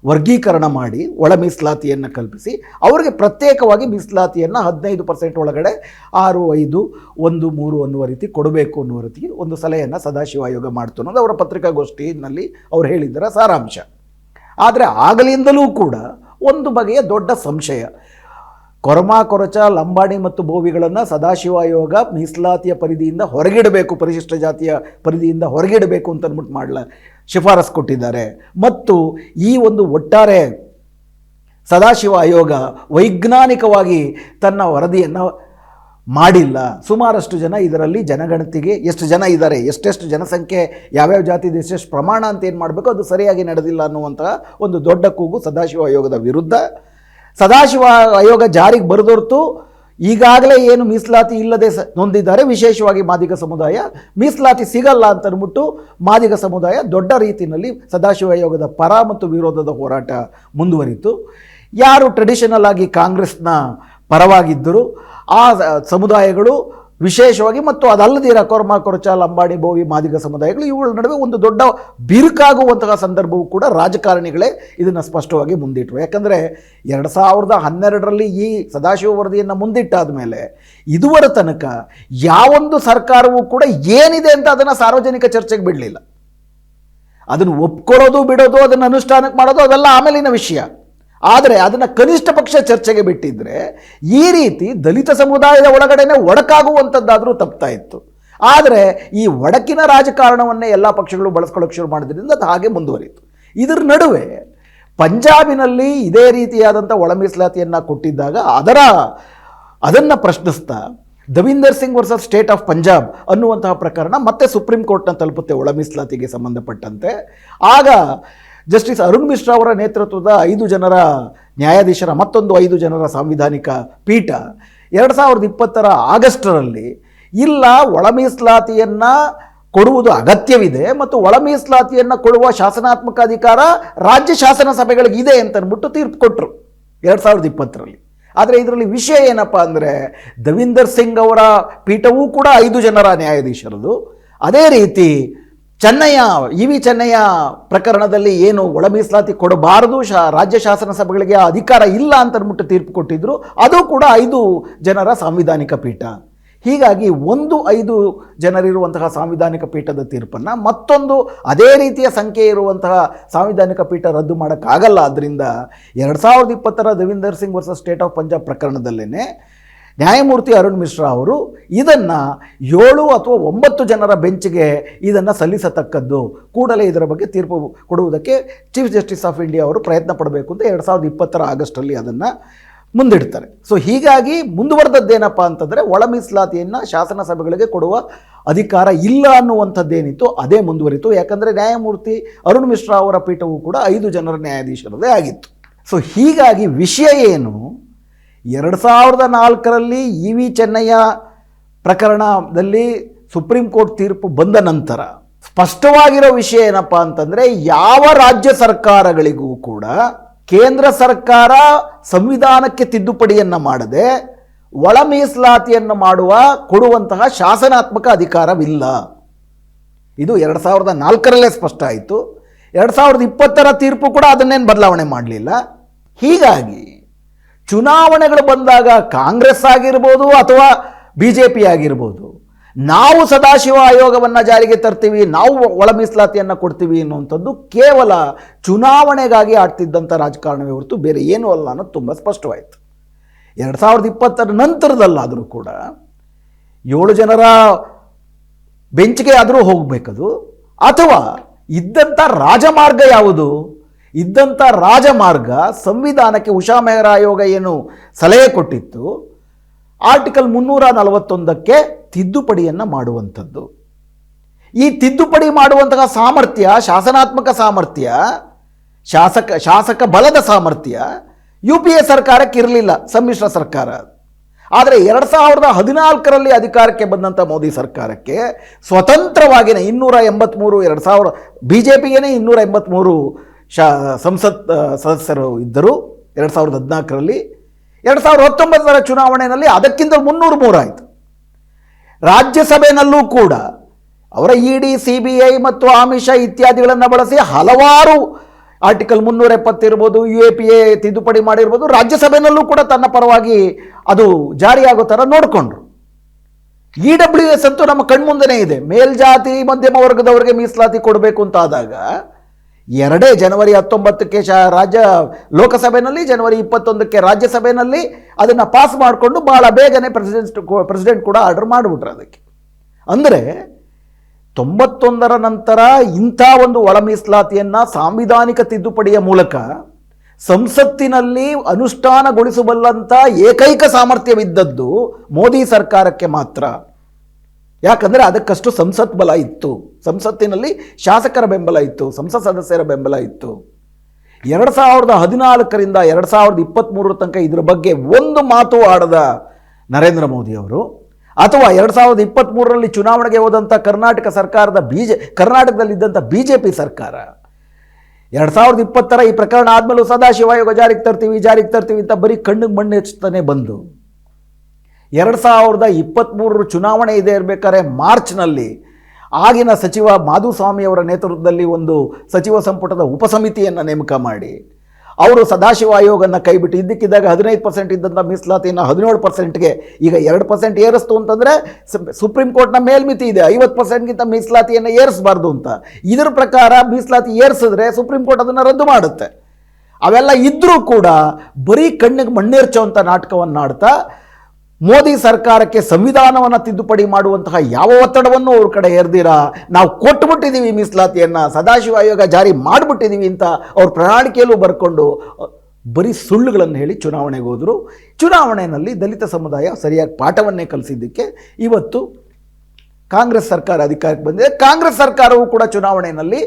ವರ್ಗೀಕರಣ ಮಾಡಿ ಒಳ ಮೀಸಲಾತಿಯನ್ನು ಕಲ್ಪಿಸಿ ಅವರಿಗೆ ಪ್ರತ್ಯೇಕವಾಗಿ ಮೀಸಲಾತಿಯನ್ನು 15% ಒಳಗಡೆ 6, 5, 1, 3 ಅನ್ನುವ ರೀತಿ ಕೊಡಬೇಕು ಅನ್ನುವ ರೀತಿ ಒಂದು ಸಲಹೆಯನ್ನು ಸದಾಶಿವ ಆಯೋಗ ಮಾಡ್ತು ಅನ್ನೋದು ಅವರ ಪತ್ರಿಕಾಗೋಷ್ಠಿಯಲ್ಲಿ ಅವರು ಹೇಳಿದ್ದರ ಸಾರಾಂಶ. ಆದರೆ ಆಗಲಿಂದಲೂ ಕೂಡ ಒಂದು ಬಗೆಯ ದೊಡ್ಡ ಸಂಶಯ, ಕೊರಮ, ಕೊರಚ, ಲಂಬಾಣಿ ಮತ್ತು ಬೋವಿಗಳನ್ನು ಸದಾಶಿವ ಆಯೋಗ ಮೀಸಲಾತಿಯ ಪರಿಧಿಯಿಂದ ಹೊರಗಿಡಬೇಕು, ಪರಿಶಿಷ್ಟ ಜಾತಿಯ ಪರಿಧಿಯಿಂದ ಹೊರಗಿಡಬೇಕು ಅಂತ ಅಂದ್ಬಿಟ್ಟು ಶಿಫಾರಸು ಕೊಟ್ಟಿದ್ದಾರೆ. ಮತ್ತು ಈ ಒಂದು ಒಟ್ಟಾರೆ ಸದಾಶಿವ ಆಯೋಗ ವೈಜ್ಞಾನಿಕವಾಗಿ ತನ್ನ ವರದಿಯನ್ನು ಮಾಡಿಲ್ಲ. ಸುಮಾರಷ್ಟು ಜನ ಇದರಲ್ಲಿ ಜನಗಣತಿಗೆ ಎಷ್ಟು ಜನ ಇದ್ದಾರೆ, ಎಷ್ಟೆಷ್ಟು ಜನಸಂಖ್ಯೆ, ಯಾವ್ಯಾವ ಜಾತಿ ಎಷ್ಟೆಷ್ಟು ಪ್ರಮಾಣ ಅಂತ ಏನು ಮಾಡಬೇಕು ಅದು ಸರಿಯಾಗಿ ನಡೆದಿಲ್ಲ ಅನ್ನುವಂತಹ ಒಂದು ದೊಡ್ಡ ಕೂಗು ಸದಾಶಿವ ಆಯೋಗದ ವಿರುದ್ಧ. ಸದಾಶಿವ ಆಯೋಗ ಜಾರಿಗೆ ಬರೆದೊರ್ತು ಈಗಾಗಲೇ ಏನು ಮೀಸಲಾತಿ ಇಲ್ಲದೆ ನೊಂದಿದ್ದಾರೆ, ವಿಶೇಷವಾಗಿ ಮಾದಿಗ ಸಮುದಾಯ, ಮೀಸಲಾತಿ ಸಿಗಲ್ಲ ಅಂತ ಅಂದ್ಬಿಟ್ಟು ಮಾದಿಗ ಸಮುದಾಯ ದೊಡ್ಡ ರೀತಿಯಲ್ಲಿ ಸದಾಶಿವ ಆಯೋಗದ ಪರ ಮತ್ತು ವಿರೋಧದ ಹೋರಾಟ ಮುಂದುವರಿತು. ಯಾರು ಟ್ರೆಡಿಷನಲ್ ಆಗಿ ಕಾಂಗ್ರೆಸ್ನ ಪರವಾಗಿದ್ದರು ಆ ಸಮುದಾಯಗಳು ವಿಶೇಷವಾಗಿ, ಮತ್ತು ಅದಲ್ಲದಿರ ಕೊರಮ, ಕೊರಚ, ಲಂಬಾಣಿ, ಬೋವಿ, ಮಾದಿಗ ಸಮುದಾಯಗಳು ಇವುಗಳ ನಡುವೆ ಒಂದು ದೊಡ್ಡ ಬಿರುಕಾಗುವಂತಹ ಸಂದರ್ಭವೂ ಕೂಡ ರಾಜಕಾರಣಿಗಳೇ ಇದನ್ನು ಸ್ಪಷ್ಟವಾಗಿ ಮುಂದಿಟ್ಟರು. ಯಾಕಂದರೆ 2012ರಲ್ಲಿ ಈ ಸದಾಶಿವ ವರದಿಯನ್ನು ಮುಂದಿಟ್ಟಾದ ಮೇಲೆ ಇದುವರ ತನಕ ಯಾವೊಂದು ಸರ್ಕಾರವೂ ಕೂಡ ಏನಿದೆ ಅಂತ ಅದನ್ನು ಸಾರ್ವಜನಿಕ ಚರ್ಚೆಗೆ ಬಿಡಲಿಲ್ಲ. ಅದನ್ನು ಒಪ್ಕೊಳ್ಳೋದು, ಬಿಡೋದು, ಅದನ್ನು ಅನುಷ್ಠಾನಕ್ಕೆ ಮಾಡೋದು ಅವೆಲ್ಲ ಆಮೇಲಿನ ವಿಷಯ. ಆದರೆ ಅದನ್ನು ಕನಿಷ್ಠ ಪಕ್ಷ ಚರ್ಚೆಗೆ ಬಿಟ್ಟಿದ್ದರೆ ಈ ರೀತಿ ದಲಿತ ಸಮುದಾಯದ ಒಳಗಡೆನೆ ಒಡಕಾಗುವಂಥದ್ದಾದರೂ ತಪ್ತಾ ಇತ್ತು. ಆದರೆ ಈ ಒಡಕಿನ ರಾಜಕಾರಣವನ್ನೇ ಎಲ್ಲ ಪಕ್ಷಗಳು ಬಳಸ್ಕೊಳ್ಳೋಕೆ ಶುರು ಮಾಡೋದ್ರಿಂದ ಅದು ಹಾಗೆ ಮುಂದುವರಿಯಿತು. ಇದರ ನಡುವೆ ಪಂಜಾಬಿನಲ್ಲಿ ಇದೇ ರೀತಿಯಾದಂಥ ಒಳ ಮೀಸಲಾತಿಯನ್ನು ಕೊಟ್ಟಿದ್ದಾಗ ಅದನ್ನು ಪ್ರಶ್ನಿಸ್ತಾ Davinder Singh versus state of Punjab ಅನ್ನುವಂತಹ ಪ್ರಕರಣ ಮತ್ತೆ ಸುಪ್ರೀಂ ಕೋರ್ಟ್ನ ತಲುಪುತ್ತೆ ಒಳ ಮೀಸಲಾತಿಗೆ ಸಂಬಂಧಪಟ್ಟಂತೆ. ಆಗ ಜಸ್ಟಿಸ್ ಅರುಣ್ ಮಿಶ್ರಾ ಅವರ ನೇತೃತ್ವದ 5 ಜನರ ನ್ಯಾಯಾಧೀಶರ ಮತ್ತೊಂದು 5 ಜನರ ಸಾಂವಿಧಾನಿಕ ಪೀಠ 2020ರ ಆಗಸ್ಟರಲ್ಲಿ ಇಲ್ಲ, ಒಳ ಮೀಸಲಾತಿಯನ್ನು ಕೊಡುವುದು ಅಗತ್ಯವಿದೆ ಮತ್ತು ಒಳ ಮೀಸಲಾತಿಯನ್ನು ಕೊಡುವ ಶಾಸನಾತ್ಮಕ ಅಧಿಕಾರ ರಾಜ್ಯ ಶಾಸನ ಸಭೆಗಳಿಗಿದೆ ಅಂತ ಅಂದ್ಬಿಟ್ಟು ತೀರ್ಪು ಕೊಟ್ಟರು 2020ರಲ್ಲಿ. ಆದರೆ ಇದರಲ್ಲಿ ವಿಷಯ ಏನಪ್ಪ ಅಂದರೆ ದವಿಂದರ್ ಸಿಂಗ್ ಅವರ ಪೀಠವೂ ಕೂಡ 5 ಜನರ ನ್ಯಾಯಾಧೀಶರದು. ಅದೇ ರೀತಿ ಇ.ವಿ. ಚೆನ್ನಯ್ಯ ಪ್ರಕರಣದಲ್ಲಿ ಏನು ಒಳ ಮೀಸಲಾತಿ ಕೊಡಬಾರದು, ರಾಜ್ಯ ಶಾಸನ ಸಭೆಗಳಿಗೆ ಅಧಿಕಾರ ಇಲ್ಲ ಅಂತ ಅಂದ್ಬಿಟ್ಟು ತೀರ್ಪು ಕೊಟ್ಟಿದ್ರು, ಅದು ಕೂಡ 5 ಜನರ ಸಾಂವಿಧಾನಿಕ ಪೀಠ. ಹೀಗಾಗಿ 5 ಜನರಿರುವಂತಹ ಸಾಂವಿಧಾನಿಕ ಪೀಠದ ತೀರ್ಪನ್ನು ಮತ್ತೊಂದು ಅದೇ ರೀತಿಯ ಸಂಖ್ಯೆ ಇರುವಂತಹ ಸಾಂವಿಧಾನಿಕ ಪೀಠ ರದ್ದು ಮಾಡೋಕ್ಕಾಗಲ್ಲ. ಆದ್ದರಿಂದ 2020ರ Davinder Singh versus state of Punjab ಪ್ರಕರಣದಲ್ಲೇ ನ್ಯಾಯಮೂರ್ತಿ ಅರುಣ್ ಮಿಶ್ರಾ ಅವರು ಇದನ್ನು 7 ಅಥವಾ 9 ಜನರ ಬೆಂಚ್ಗೆ ಇದನ್ನು ಸಲ್ಲಿಸತಕ್ಕದ್ದು, ಕೂಡಲೇ ಇದರ ಬಗ್ಗೆ ತೀರ್ಪು ಕೊಡುವುದಕ್ಕೆ ಚೀಫ್ ಜಸ್ಟಿಸ್ ಆಫ್ ಇಂಡಿಯಾ ಅವರು ಪ್ರಯತ್ನ ಪಡಬೇಕು ಅಂತ 2020ರ ಆಗಸ್ಟಲ್ಲಿ ಅದನ್ನು ಮುಂದಿಡ್ತಾರೆ. ಸೊ ಹೀಗಾಗಿ ಮುಂದುವರೆದದ್ದೇನಪ್ಪ ಅಂತಂದರೆ ಒಳ ಮೀಸಲಾತಿಯನ್ನು ಶಾಸನ ಸಭೆಗಳಿಗೆ ಕೊಡುವ ಅಧಿಕಾರ ಇಲ್ಲ ಅನ್ನುವಂಥದ್ದೇನಿತ್ತು ಅದೇ ಮುಂದುವರಿತು. ಯಾಕಂದರೆ ನ್ಯಾಯಮೂರ್ತಿ ಅರುಣ್ ಮಿಶ್ರಾ ಅವರ ಪೀಠವೂ ಕೂಡ 5 ಜನರ ನ್ಯಾಯಾಧೀಶರದೇ ಆಗಿತ್ತು. ಸೊ ಹೀಗಾಗಿ ವಿಷಯ ಏನು, 2004ರಲ್ಲಿ ಇ.ವಿ. ಚೆನ್ನಯ್ಯ ಪ್ರಕರಣದಲ್ಲಿ ಸುಪ್ರೀಂ ಕೋರ್ಟ್ ತೀರ್ಪು ಬಂದ ನಂತರ ಸ್ಪಷ್ಟವಾಗಿರೋ ವಿಷಯ ಏನಪ್ಪ ಅಂತಂದರೆ ಯಾವ ರಾಜ್ಯ ಸರ್ಕಾರಗಳಿಗೂ ಕೂಡ ಕೇಂದ್ರ ಸರ್ಕಾರ ಸಂವಿಧಾನಕ್ಕೆ ತಿದ್ದುಪಡಿಯನ್ನು ಮಾಡದೆ ಒಳ ಮೀಸಲಾತಿಯನ್ನು ಕೊಡುವಂತಹ ಶಾಸನಾತ್ಮಕ ಅಧಿಕಾರವಿಲ್ಲ. ಇದು 2004ರಲ್ಲೇ ಸ್ಪಷ್ಟ ಆಯಿತು. 2020ರ ತೀರ್ಪು ಕೂಡ ಅದನ್ನೇನು ಬದಲಾವಣೆ ಮಾಡಲಿಲ್ಲ. ಹೀಗಾಗಿ ಚುನಾವಣೆಗಳು ಬಂದಾಗ ಕಾಂಗ್ರೆಸ್ ಆಗಿರ್ಬೋದು ಅಥವಾ BJP ಆಗಿರ್ಬೋದು, ನಾವು ಸದಾಶಿವ ಆಯೋಗವನ್ನು ಜಾರಿಗೆ ತರ್ತೀವಿ, ನಾವು ಒಳ ಮೀಸಲಾತಿಯನ್ನು ಕೊಡ್ತೀವಿ ಅನ್ನುವಂಥದ್ದು ಕೇವಲ ಚುನಾವಣೆಗಾಗಿ ಆಡ್ತಿದ್ದಂಥ ರಾಜಕಾರಣವೇ ಹೊರತು ಬೇರೆ ಏನೂ ಅಲ್ಲ ಅನ್ನೋದು ತುಂಬ ಸ್ಪಷ್ಟವಾಯಿತು. 2020ರ ನಂತರದಲ್ಲಾದರೂ ಕೂಡ 7 ಜನರ ಬೆಂಚ್ಗೆ ಆದರೂ ಹೋಗಬೇಕದು, ಅಥವಾ ಇದ್ದಂಥ ರಾಜಮಾರ್ಗ ಯಾವುದು? ಇದ್ದಂಥ ರಾಜಮಾರ್ಗ ಸಂವಿಧಾನಕ್ಕೆ ಉಷಾ ಮೆಹ್ರಾ ಆಯೋಗ ಏನು ಸಲಹೆ ಕೊಟ್ಟಿತ್ತು ಆರ್ಟಿಕಲ್ 341ಕ್ಕೆ ತಿದ್ದುಪಡಿಯನ್ನು ಮಾಡುವಂಥದ್ದು. ಈ ತಿದ್ದುಪಡಿ ಮಾಡುವಂತಹ ಸಾಮರ್ಥ್ಯ, ಶಾಸನಾತ್ಮಕ ಸಾಮರ್ಥ್ಯ, ಶಾಸಕ ಬಲದ ಸಾಮರ್ಥ್ಯ UPA ಸರ್ಕಾರಕ್ಕೆ ಇರಲಿಲ್ಲ, ಸಮ್ಮಿಶ್ರ ಸರ್ಕಾರ. ಆದರೆ 2014ರಲ್ಲಿ ಅಧಿಕಾರಕ್ಕೆ ಬಂದಂಥ ಮೋದಿ ಸರ್ಕಾರಕ್ಕೆ ಸ್ವತಂತ್ರವಾಗಿಯೇ 283 BJPಗೇನೆ 283 ಸಂಸತ್ ಸದಸ್ಯರು ಇದ್ದರು 2014ರಲ್ಲಿ. 2019ರ ಚುನಾವಣೆಯಲ್ಲಿ ಅದಕ್ಕಿಂತ 303 ಆಯಿತು. ರಾಜ್ಯಸಭೆಯಲ್ಲೂ ಕೂಡ ಅವರ ED, CBI ಮತ್ತು ಆಮಿಷ ಇತ್ಯಾದಿಗಳನ್ನು ಬಳಸಿ ಹಲವಾರು ಆರ್ಟಿಕಲ್ 370 ಇರ್ಬೋದು, UAPA ತಿದ್ದುಪಡಿ ಮಾಡಿರ್ಬೋದು, ರಾಜ್ಯಸಭೆಯಲ್ಲೂ ಕೂಡ ತನ್ನ ಪರವಾಗಿ ಅದು ಜಾರಿಯಾಗೋ ಥರ ನೋಡಿಕೊಂಡ್ರು. EWS ಅಂತೂ ನಮ್ಮ ಕಣ್ಮುಂದೆನೇ ಇದೆ. ಮೇಲ್ಜಾತಿ ಮಧ್ಯಮ ವರ್ಗದವರಿಗೆ ಮೀಸಲಾತಿ ಕೊಡಬೇಕು ಅಂತ ಆದಾಗ ಜನವರಿ 19ಕ್ಕೆ ರಾಜ್ಯ ಲೋಕಸಭೆಯಲ್ಲಿ, ಜನವರಿ 21ಕ್ಕೆ ರಾಜ್ಯಸಭೆಯಲ್ಲಿ ಅದನ್ನು ಪಾಸ್ ಮಾಡಿಕೊಂಡು ಭಾಳ ಬೇಗನೆ ಪ್ರೆಸಿಡೆಂಟ್ ಕೂಡ ಆರ್ಡರ್ ಮಾಡಿಬಿಟ್ರು ಅದಕ್ಕೆ. ಅಂದರೆ 91ರ ನಂತರ ಇಂಥ ಒಂದು ಒಳ ಮೀಸಲಾತಿಯನ್ನು ಸಾಂವಿಧಾನಿಕ ತಿದ್ದುಪಡಿಯ ಮೂಲಕ ಸಂಸತ್ತಿನಲ್ಲಿ ಅನುಷ್ಠಾನಗೊಳಿಸಬಲ್ಲಂಥ ಏಕೈಕ ಸಾಮರ್ಥ್ಯವಿದ್ದದ್ದು ಮೋದಿ ಸರ್ಕಾರಕ್ಕೆ ಮಾತ್ರ. ಯಾಕಂದರೆ ಅದಕ್ಕಷ್ಟು ಸಂಸತ್ ಬಲ ಇತ್ತು, ಸಂಸತ್ತಿನಲ್ಲಿ ಶಾಸಕರ ಬೆಂಬಲ ಇತ್ತು, ಸಂಸತ್ ಸದಸ್ಯರ ಬೆಂಬಲ ಇತ್ತು. 2014ರಿಂದ 2023 ತನಕ ಇದರ ಬಗ್ಗೆ ಒಂದು ಮಾತು ಆಡದ ನರೇಂದ್ರ ಮೋದಿಯವರು, ಅಥವಾ 2023ರಲ್ಲಿ ಚುನಾವಣೆಗೆ ಹೋದಂಥ ಕರ್ನಾಟಕ ಸರ್ಕಾರದ ಕರ್ನಾಟಕದಲ್ಲಿದ್ದಂಥ BJP ಸರ್ಕಾರ 2020ರ ಈ ಪ್ರಕರಣ ಆದಮೇಲೂ ಸದಾಶಿವ ಆಯೋಗ ಜಾರಿಗೆ ತರ್ತೀವಿ ಅಂತ ಬರೀ ಕಣ್ಣಿಗೆ ಮಣ್ಣು ಹೆಚ್ಚುತ್ತಾನೆ ಬಂದು 2023 ಚುನಾವಣೆ ಇದೆ ಇರಬೇಕಾದ್ರೆ ಮಾರ್ಚ್ನಲ್ಲಿ ಆಗಿನ ಸಚಿವ ಮಾಧುಸ್ವಾಮಿಯವರ ನೇತೃತ್ವದಲ್ಲಿ ಒಂದು ಸಚಿವ ಸಂಪುಟದ ಉಪಸಮಿತಿಯನ್ನು ನೇಮಕ ಮಾಡಿ ಅವರು ಸದಾಶಿವ ಆಯೋಗವನ್ನು ಕೈಬಿಟ್ಟು ಇದ್ದಕ್ಕಿದ್ದಾಗ 15% ಇದ್ದಂಥ ಮೀಸಲಾತಿಯನ್ನು 17%ಗೆ ಈಗ 2% ಏರಿಸ್ತು ಅಂತಂದರೆ ಸುಪ್ರೀಂ ಕೋರ್ಟ್ನ ಮೇಲ್ಮಿತಿ ಇದೆ 50%ಗಿಂತ ಮೀಸಲಾತಿಯನ್ನು ಏರಿಸಬಾರ್ದು ಅಂತ. ಇದರ ಪ್ರಕಾರ ಮೀಸಲಾತಿ ಏರಿಸಿದ್ರೆ ಸುಪ್ರೀಂ ಕೋರ್ಟ್ ಅದನ್ನು ರದ್ದು ಮಾಡುತ್ತೆ. ಅವೆಲ್ಲ ಇದ್ದರೂ ಕೂಡ ಬರೀ ಕಣ್ಣಿಗೆ ಮಣ್ಣೇರ್ಚುವಂಥ ನಾಟಕವನ್ನು ಆಡ್ತಾ ಮೋದಿ ಸರ್ಕಾರಕ್ಕೆ ಸಂವಿಧಾನವನ್ನು ತಿದ್ದುಪಡಿ ಮಾಡುವಂತಹ ಯಾವ ಒತ್ತಡವನ್ನು ಅವ್ರ ಕಡೆ ಏರ್ದಿರಾ ನಾವು ಕೊಟ್ಟುಬಿಟ್ಟಿದ್ದೀವಿ ಮೀಸಲಾತಿಯನ್ನು, ಸದಾಶಿವ ಆಯೋಗ ಜಾರಿ ಮಾಡಿಬಿಟ್ಟಿದ್ದೀವಿ ಅಂತ ಅವ್ರ ಪ್ರಣಾಳಿಕೆಯಲ್ಲೂ ಬರ್ಕೊಂಡು ಬರೀ ಸುಳ್ಳುಗಳನ್ನು ಹೇಳಿ ಚುನಾವಣೆಗೆ ಹೋದರು. ಚುನಾವಣೆಯಲ್ಲಿ ದಲಿತ ಸಮುದಾಯ ಸರಿಯಾಗಿ ಪಾಠವನ್ನೇ ಕಲಿಸಿದ್ದಕ್ಕೆ ಇವತ್ತು ಕಾಂಗ್ರೆಸ್ ಸರ್ಕಾರ ಅಧಿಕಾರಕ್ಕೆ ಬಂದಿದೆ. ಕಾಂಗ್ರೆಸ್ ಸರ್ಕಾರವು ಕೂಡ ಚುನಾವಣೆಯಲ್ಲಿ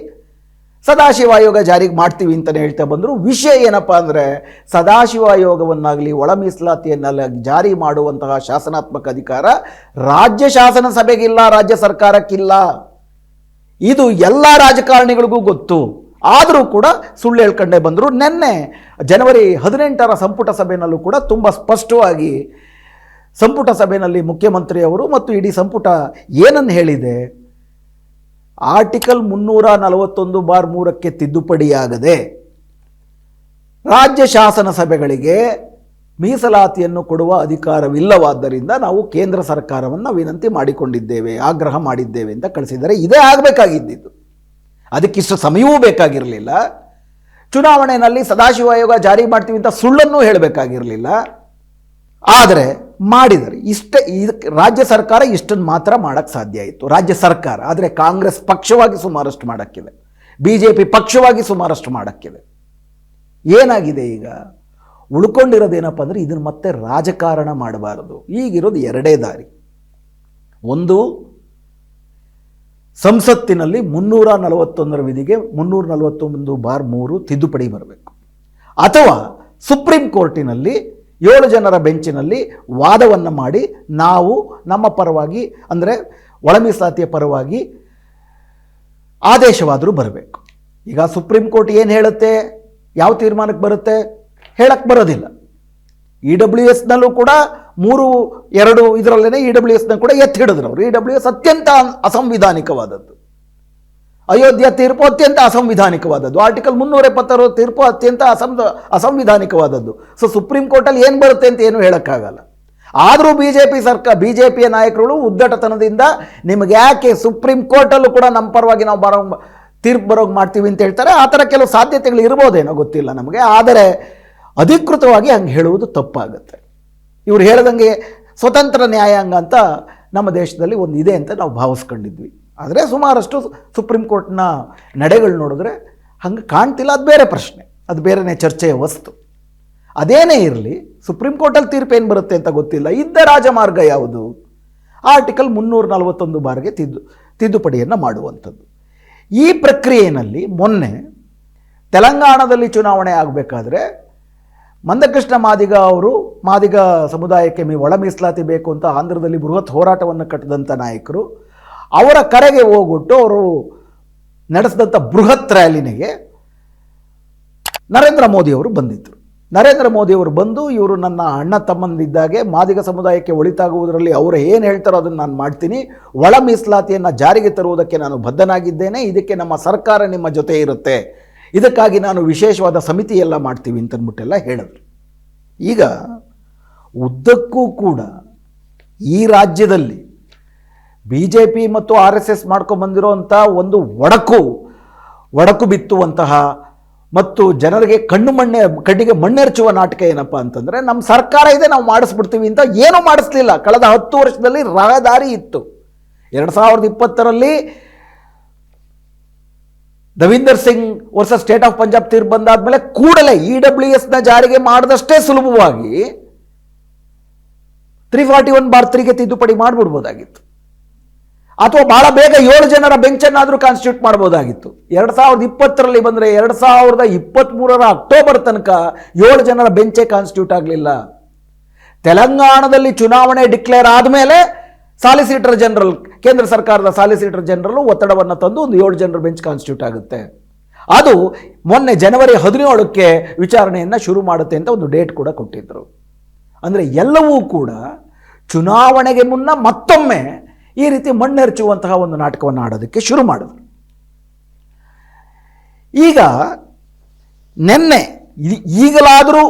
ಸದಾಶಿವ ಆಯೋಗ ಜಾರಿಗೆ ಮಾಡ್ತೀವಿ ಅಂತಲೇ ಹೇಳ್ತಾ ಬಂದರು. ವಿಷಯ ಏನಪ್ಪ ಅಂದರೆ ಸದಾಶಿವ ಆಯೋಗವನ್ನಾಗಲಿ ಒಳ ಮೀಸಲಾತಿಯನ್ನೆಲ್ಲ ಜಾರಿ ಮಾಡುವಂತಹ ಶಾಸನಾತ್ಮಕ ಅಧಿಕಾರ ರಾಜ್ಯ ಶಾಸನ ಸಭೆಗಿಲ್ಲ, ರಾಜ್ಯ ಸರ್ಕಾರಕ್ಕಿಲ್ಲ. ಇದು ಎಲ್ಲ ರಾಜಕಾರಣಿಗಳಿಗೂ ಗೊತ್ತು. ಆದರೂ ಕೂಡ ಸುಳ್ಳು ಹೇಳ್ಕೊಂಡೇ ಬಂದರು. ನಿನ್ನೆ ಜನವರಿ 18ರ ಸಂಪುಟ ಸಭೆಯಲ್ಲೂ ಕೂಡ ತುಂಬ ಸ್ಪಷ್ಟವಾಗಿ ಸಂಪುಟ ಸಭೆಯಲ್ಲಿ ಮುಖ್ಯಮಂತ್ರಿಯವರು ಮತ್ತು ಇಡೀ ಸಂಪುಟ ಏನನ್ನು ಹೇಳಿದೆ, ಆರ್ಟಿಕಲ್ 341/3ಕ್ಕೆ ತಿದ್ದುಪಡಿಯಾಗದೆ ರಾಜ್ಯ ಶಾಸನ ಸಭೆಗಳಿಗೆ ಮೀಸಲಾತಿಯನ್ನು ಕೊಡುವ ಅಧಿಕಾರವಿಲ್ಲವಾದ್ದರಿಂದ ನಾವು ಕೇಂದ್ರ ಸರ್ಕಾರವನ್ನು ವಿನಂತಿ ಮಾಡಿಕೊಂಡಿದ್ದೇವೆ, ಆಗ್ರಹ ಮಾಡಿದ್ದೇವೆ ಅಂತ ಕಳಿಸಿದ್ದಾರೆ. ಇದೇ ಆಗಬೇಕಾಗಿದ್ದು, ಅದಕ್ಕಿಷ್ಟು ಸಮಯವೂ ಬೇಕಾಗಿರಲಿಲ್ಲ. ಚುನಾವಣೆಯಲ್ಲಿ ಸದಾಶಿವ ಆಯೋಗ ಜಾರಿ ಮಾಡ್ತೀವಿ ಅಂತ ಸುಳ್ಳನ್ನು ಹೇಳಬೇಕಾಗಿರಲಿಲ್ಲ. ಆದರೆ ಮಾಡಿದರೆ ರಾಜ್ಯ ಸರ್ಕಾರ ಇಷ್ಟನ್ನು ಮಾತ್ರ ಮಾಡೋಕ್ಕೆ ಸಾಧ್ಯ ಇತ್ತು, ರಾಜ್ಯ ಸರ್ಕಾರ. ಆದರೆ ಕಾಂಗ್ರೆಸ್ ಪಕ್ಷವಾಗಿ ಸುಮಾರಷ್ಟು ಮಾಡೋಕ್ಕಿದೆ, BJP ಪಕ್ಷವಾಗಿ ಸುಮಾರಷ್ಟು ಮಾಡೋಕ್ಕಿದೆ. ಏನಾಗಿದೆ ಈಗ ಉಳ್ಕೊಂಡಿರೋದೇನಪ್ಪ ಅಂದರೆ ಇದನ್ನು ಮತ್ತೆ ರಾಜಕಾರಣ ಮಾಡಬಾರದು. ಈಗಿರೋದು ಎರಡೇ ದಾರಿ. ಒಂದು, ಸಂಸತ್ತಿನಲ್ಲಿ 341ರ ವಿಧಿಗೆ 341/3 ತಿದ್ದುಪಡಿ ಬರಬೇಕು, ಅಥವಾ ಸುಪ್ರೀಂ ಕೋರ್ಟಿನಲ್ಲಿ 7 ಜನರ ಬೆಂಚಿನಲ್ಲಿ ವಾದವನ್ನು ಮಾಡಿ ನಾವು ನಮ್ಮ ಪರವಾಗಿ ಅಂದರೆ ಒಳ ಮೀಸಲಾತಿಯ ಪರವಾಗಿ ಆದೇಶವಾದರೂ ಬರಬೇಕು. ಈಗ ಸುಪ್ರೀಂ ಕೋರ್ಟ್ ಏನು ಹೇಳುತ್ತೆ, ಯಾವ ತೀರ್ಮಾನಕ್ಕೆ ಬರುತ್ತೆ ಹೇಳಕ್ಕೆ ಬರೋದಿಲ್ಲ. EWSನಲ್ಲೂ ಕೂಡ 3-2 ಇದರಲ್ಲೇ EWSನ ಕೂಡ ಎತ್ತಿ ಹಿಡಿದ್ರು ಅವರು. EWS ಅತ್ಯಂತ ಅಸಂವಿಧಾನಿಕವಾದದ್ದು, ಅಯೋಧ್ಯ ತೀರ್ಪು ಅತ್ಯಂತ ಅಸಂವಿಧಾನಿಕವಾದದ್ದು, ಆರ್ಟಿಕಲ್ 370 ತೀರ್ಪು ಅತ್ಯಂತ ಅಸಂವಿಧಾನಿಕವಾದದ್ದು. ಸೊ ಸುಪ್ರೀಂ ಕೋರ್ಟಲ್ಲಿ ಏನು ಬರುತ್ತೆ ಅಂತ ಏನು ಹೇಳೋಕ್ಕಾಗಲ್ಲ. ಆದರೂ BJPಯ ನಾಯಕರುಗಳು ಉದ್ದಟತನದಿಂದ ನಿಮಗೆ ಯಾಕೆ ಸುಪ್ರೀಂ ಕೋರ್ಟಲ್ಲೂ ಕೂಡ ನಮ್ಮ ಪರವಾಗಿ ನಾವು ತೀರ್ಪು ಬರೋಗಿ ಮಾಡ್ತೀವಿ ಅಂತ ಹೇಳ್ತಾರೆ. ಆ ಥರ ಕೆಲವು ಸಾಧ್ಯತೆಗಳು ಇರ್ಬೋದೇನೋ ಗೊತ್ತಿಲ್ಲ ನಮಗೆ. ಆದರೆ ಅಧಿಕೃತವಾಗಿ ಹಂಗೆ ಹೇಳುವುದು ತಪ್ಪಾಗುತ್ತೆ. ಇವ್ರು ಹೇಳ್ದಂಗೆ ಸ್ವತಂತ್ರ ನ್ಯಾಯಾಂಗ ಅಂತ ನಮ್ಮ ದೇಶದಲ್ಲಿ ಒಂದು ಇದೆ ಅಂತ ನಾವು ಭಾವಿಸ್ಕೊಂಡಿದ್ವಿ. ಆದರೆ ಸುಮಾರಷ್ಟು ಸುಪ್ರೀಂ ಕೋರ್ಟ್ನ ನಡೆಗಳು ನೋಡಿದ್ರೆ ಹಂಗೆ ಕಾಣ್ತಿಲ್ಲ. ಅದು ಬೇರೆ ಪ್ರಶ್ನೆ, ಅದು ಬೇರೆಯೇ ಚರ್ಚೆಯ ವಸ್ತು. ಅದೇನೇ ಇರಲಿ, ಸುಪ್ರೀಂ ಕೋರ್ಟಲ್ಲಿ ತೀರ್ಪು ಏನು ಬರುತ್ತೆ ಅಂತ ಗೊತ್ತಿಲ್ಲ. ಇದ್ದ ರಾಜಮಾರ್ಗ ಯಾವುದು? ಆರ್ಟಿಕಲ್ 341 ಬಾರಿಗೆ ತಿದ್ದುಪಡಿಯನ್ನು ಮಾಡುವಂಥದ್ದು. ಈ ಪ್ರಕ್ರಿಯೆಯಲ್ಲಿ ಮೊನ್ನೆ ತೆಲಂಗಾಣದಲ್ಲಿ ಚುನಾವಣೆ ಆಗಬೇಕಾದ್ರೆ ಮಂದಕೃಷ್ಣ ಮಾದಿಗ ಅವರು ಮಾದಿಗ ಸಮುದಾಯಕ್ಕೆ ಒಳ ಮೀಸಲಾತಿ ಬೇಕು ಅಂತ ಆಂಧ್ರದಲ್ಲಿ ಬೃಹತ್ ಹೋರಾಟವನ್ನು ಕಟ್ಟಿದಂಥ ನಾಯಕರು, ಅವರ ಕರೆಗೆ ಹೋಗ್ಬಿಟ್ಟು ಅವರು ನಡೆಸಿದಂಥ ಬೃಹತ್ ರ್ಯಾಲಿನಿಗೆ ನರೇಂದ್ರ ಮೋದಿಯವರು ಬಂದಿದ್ದರು. ನರೇಂದ್ರ ಮೋದಿಯವರು ಬಂದು, ಇವರು ನನ್ನ ಅಣ್ಣ ತಮ್ಮಂದಿದ್ದಾಗೆ, ಮಾದಿಗ ಸಮುದಾಯಕ್ಕೆ ಒಳಿತಾಗುವುದರಲ್ಲಿ ಅವರು ಏನು ಹೇಳ್ತಾರೋ ಅದನ್ನು ನಾನು ಮಾಡ್ತೀನಿ, ಒಳ ಮೀಸಲಾತಿಯನ್ನು ಜಾರಿಗೆ ತರುವುದಕ್ಕೆ ನಾನು ಬದ್ಧನಾಗಿದ್ದೇನೆ, ಇದಕ್ಕೆ ನಮ್ಮ ಸರ್ಕಾರ ನಿಮ್ಮ ಜೊತೆ ಇರುತ್ತೆ, ಇದಕ್ಕಾಗಿ ನಾನು ವಿಶೇಷವಾದ ಸಮಿತಿ ಎಲ್ಲ ಮಾಡ್ತೀವಿ ಅಂತಂದ್ಬಿಟ್ಟೆಲ್ಲ ಹೇಳಿದ್ರು. ಈಗ ಉದ್ದಕ್ಕೂ ಕೂಡ ಈ ರಾಜ್ಯದಲ್ಲಿ BJP ಮತ್ತು RSS ಮಾಡ್ಕೊಂಡ್ಬಂದಿರೋಂಥ ಒಂದು ಒಡಕು ಬಿತ್ತುವಂತಹ ಮತ್ತು ಜನರಿಗೆ ಕಣ್ಣಿಗೆ ಮಣ್ಣೆರಚುವ ನಾಟಕ ಏನಪ್ಪ ಅಂತಂದರೆ, ನಮ್ಮ ಸರ್ಕಾರ ಇದೆ ನಾವು ಮಾಡಿಸ್ಬಿಡ್ತೀವಿ ಅಂತ ಏನೂ ಮಾಡಿಸ್ಲಿಲ್ಲ. ಕಳೆದ 10 ವರ್ಷದಲ್ಲಿ ರಹದಾರಿ ಇತ್ತು. 2020ರಲ್ಲಿ Davinder Singh versus state of Punjab ತೀರ್ಪು ಬಂದಾದ್ಮೇಲೆ ಕೂಡಲೇ EWSನ ಜಾರಿಗೆ ಮಾಡಿದಷ್ಟೇ ಸುಲಭವಾಗಿ 341/3ಗೆ ತಿದ್ದುಪಡಿ ಮಾಡಿಬಿಡ್ಬೋದಾಗಿತ್ತು, ಅಥವಾ ಬಹಳ ಬೇಗ 7 ಜನರ ಬೆಂಚನ್ನಾದರೂ ಕಾನ್ಸ್ಟಿಟ್ಯೂಟ್ ಮಾಡ್ಬೋದಾಗಿತ್ತು. 2020ರಲ್ಲಿ ಬಂದರೆ 2023ರ ಅಕ್ಟೋಬರ್ ತನಕ 7 ಜನರ ಬೆಂಚೇ ಕಾನ್ಸ್ಟಿಟ್ಯೂಟ್ ಆಗಲಿಲ್ಲ. ತೆಲಂಗಾಣದಲ್ಲಿ ಚುನಾವಣೆ ಡಿಕ್ಲೇರ್ ಆದಮೇಲೆ ಸಾಲಿಸಿಟರ್ ಜನರಲ್, ಕೇಂದ್ರ ಸರ್ಕಾರದ ಸಾಲಿಸಿಟರ್ ಜನರಲ್ ಒತ್ತಡವನ್ನು ತಂದು ಒಂದು 7 ಜನರ ಬೆಂಚ್ ಕಾನ್ಸ್ಟಿಟ್ಯೂಟ್ ಆಗುತ್ತೆ. ಅದು ಮೊನ್ನೆ ಜನವರಿ 17ಕ್ಕೆ ವಿಚಾರಣೆಯನ್ನು ಶುರು ಮಾಡುತ್ತೆ ಅಂತ ಒಂದು ಡೇಟ್ ಕೂಡ ಕೊಟ್ಟಿದ್ದರು. ಅಂದರೆ ಎಲ್ಲವೂ ಕೂಡ ಚುನಾವಣೆಗೆ ಮುನ್ನ ಮತ್ತೊಮ್ಮೆ ಈ ರೀತಿ ಮಣ್ಣೆರಚುವಂತಹ ಒಂದು ನಾಟಕವನ್ನು ಆಡೋದಕ್ಕೆ ಶುರು ಮಾಡಿದ್ರು. ಈಗ ನಿನ್ನೆ ಈಗಲಾದರೂ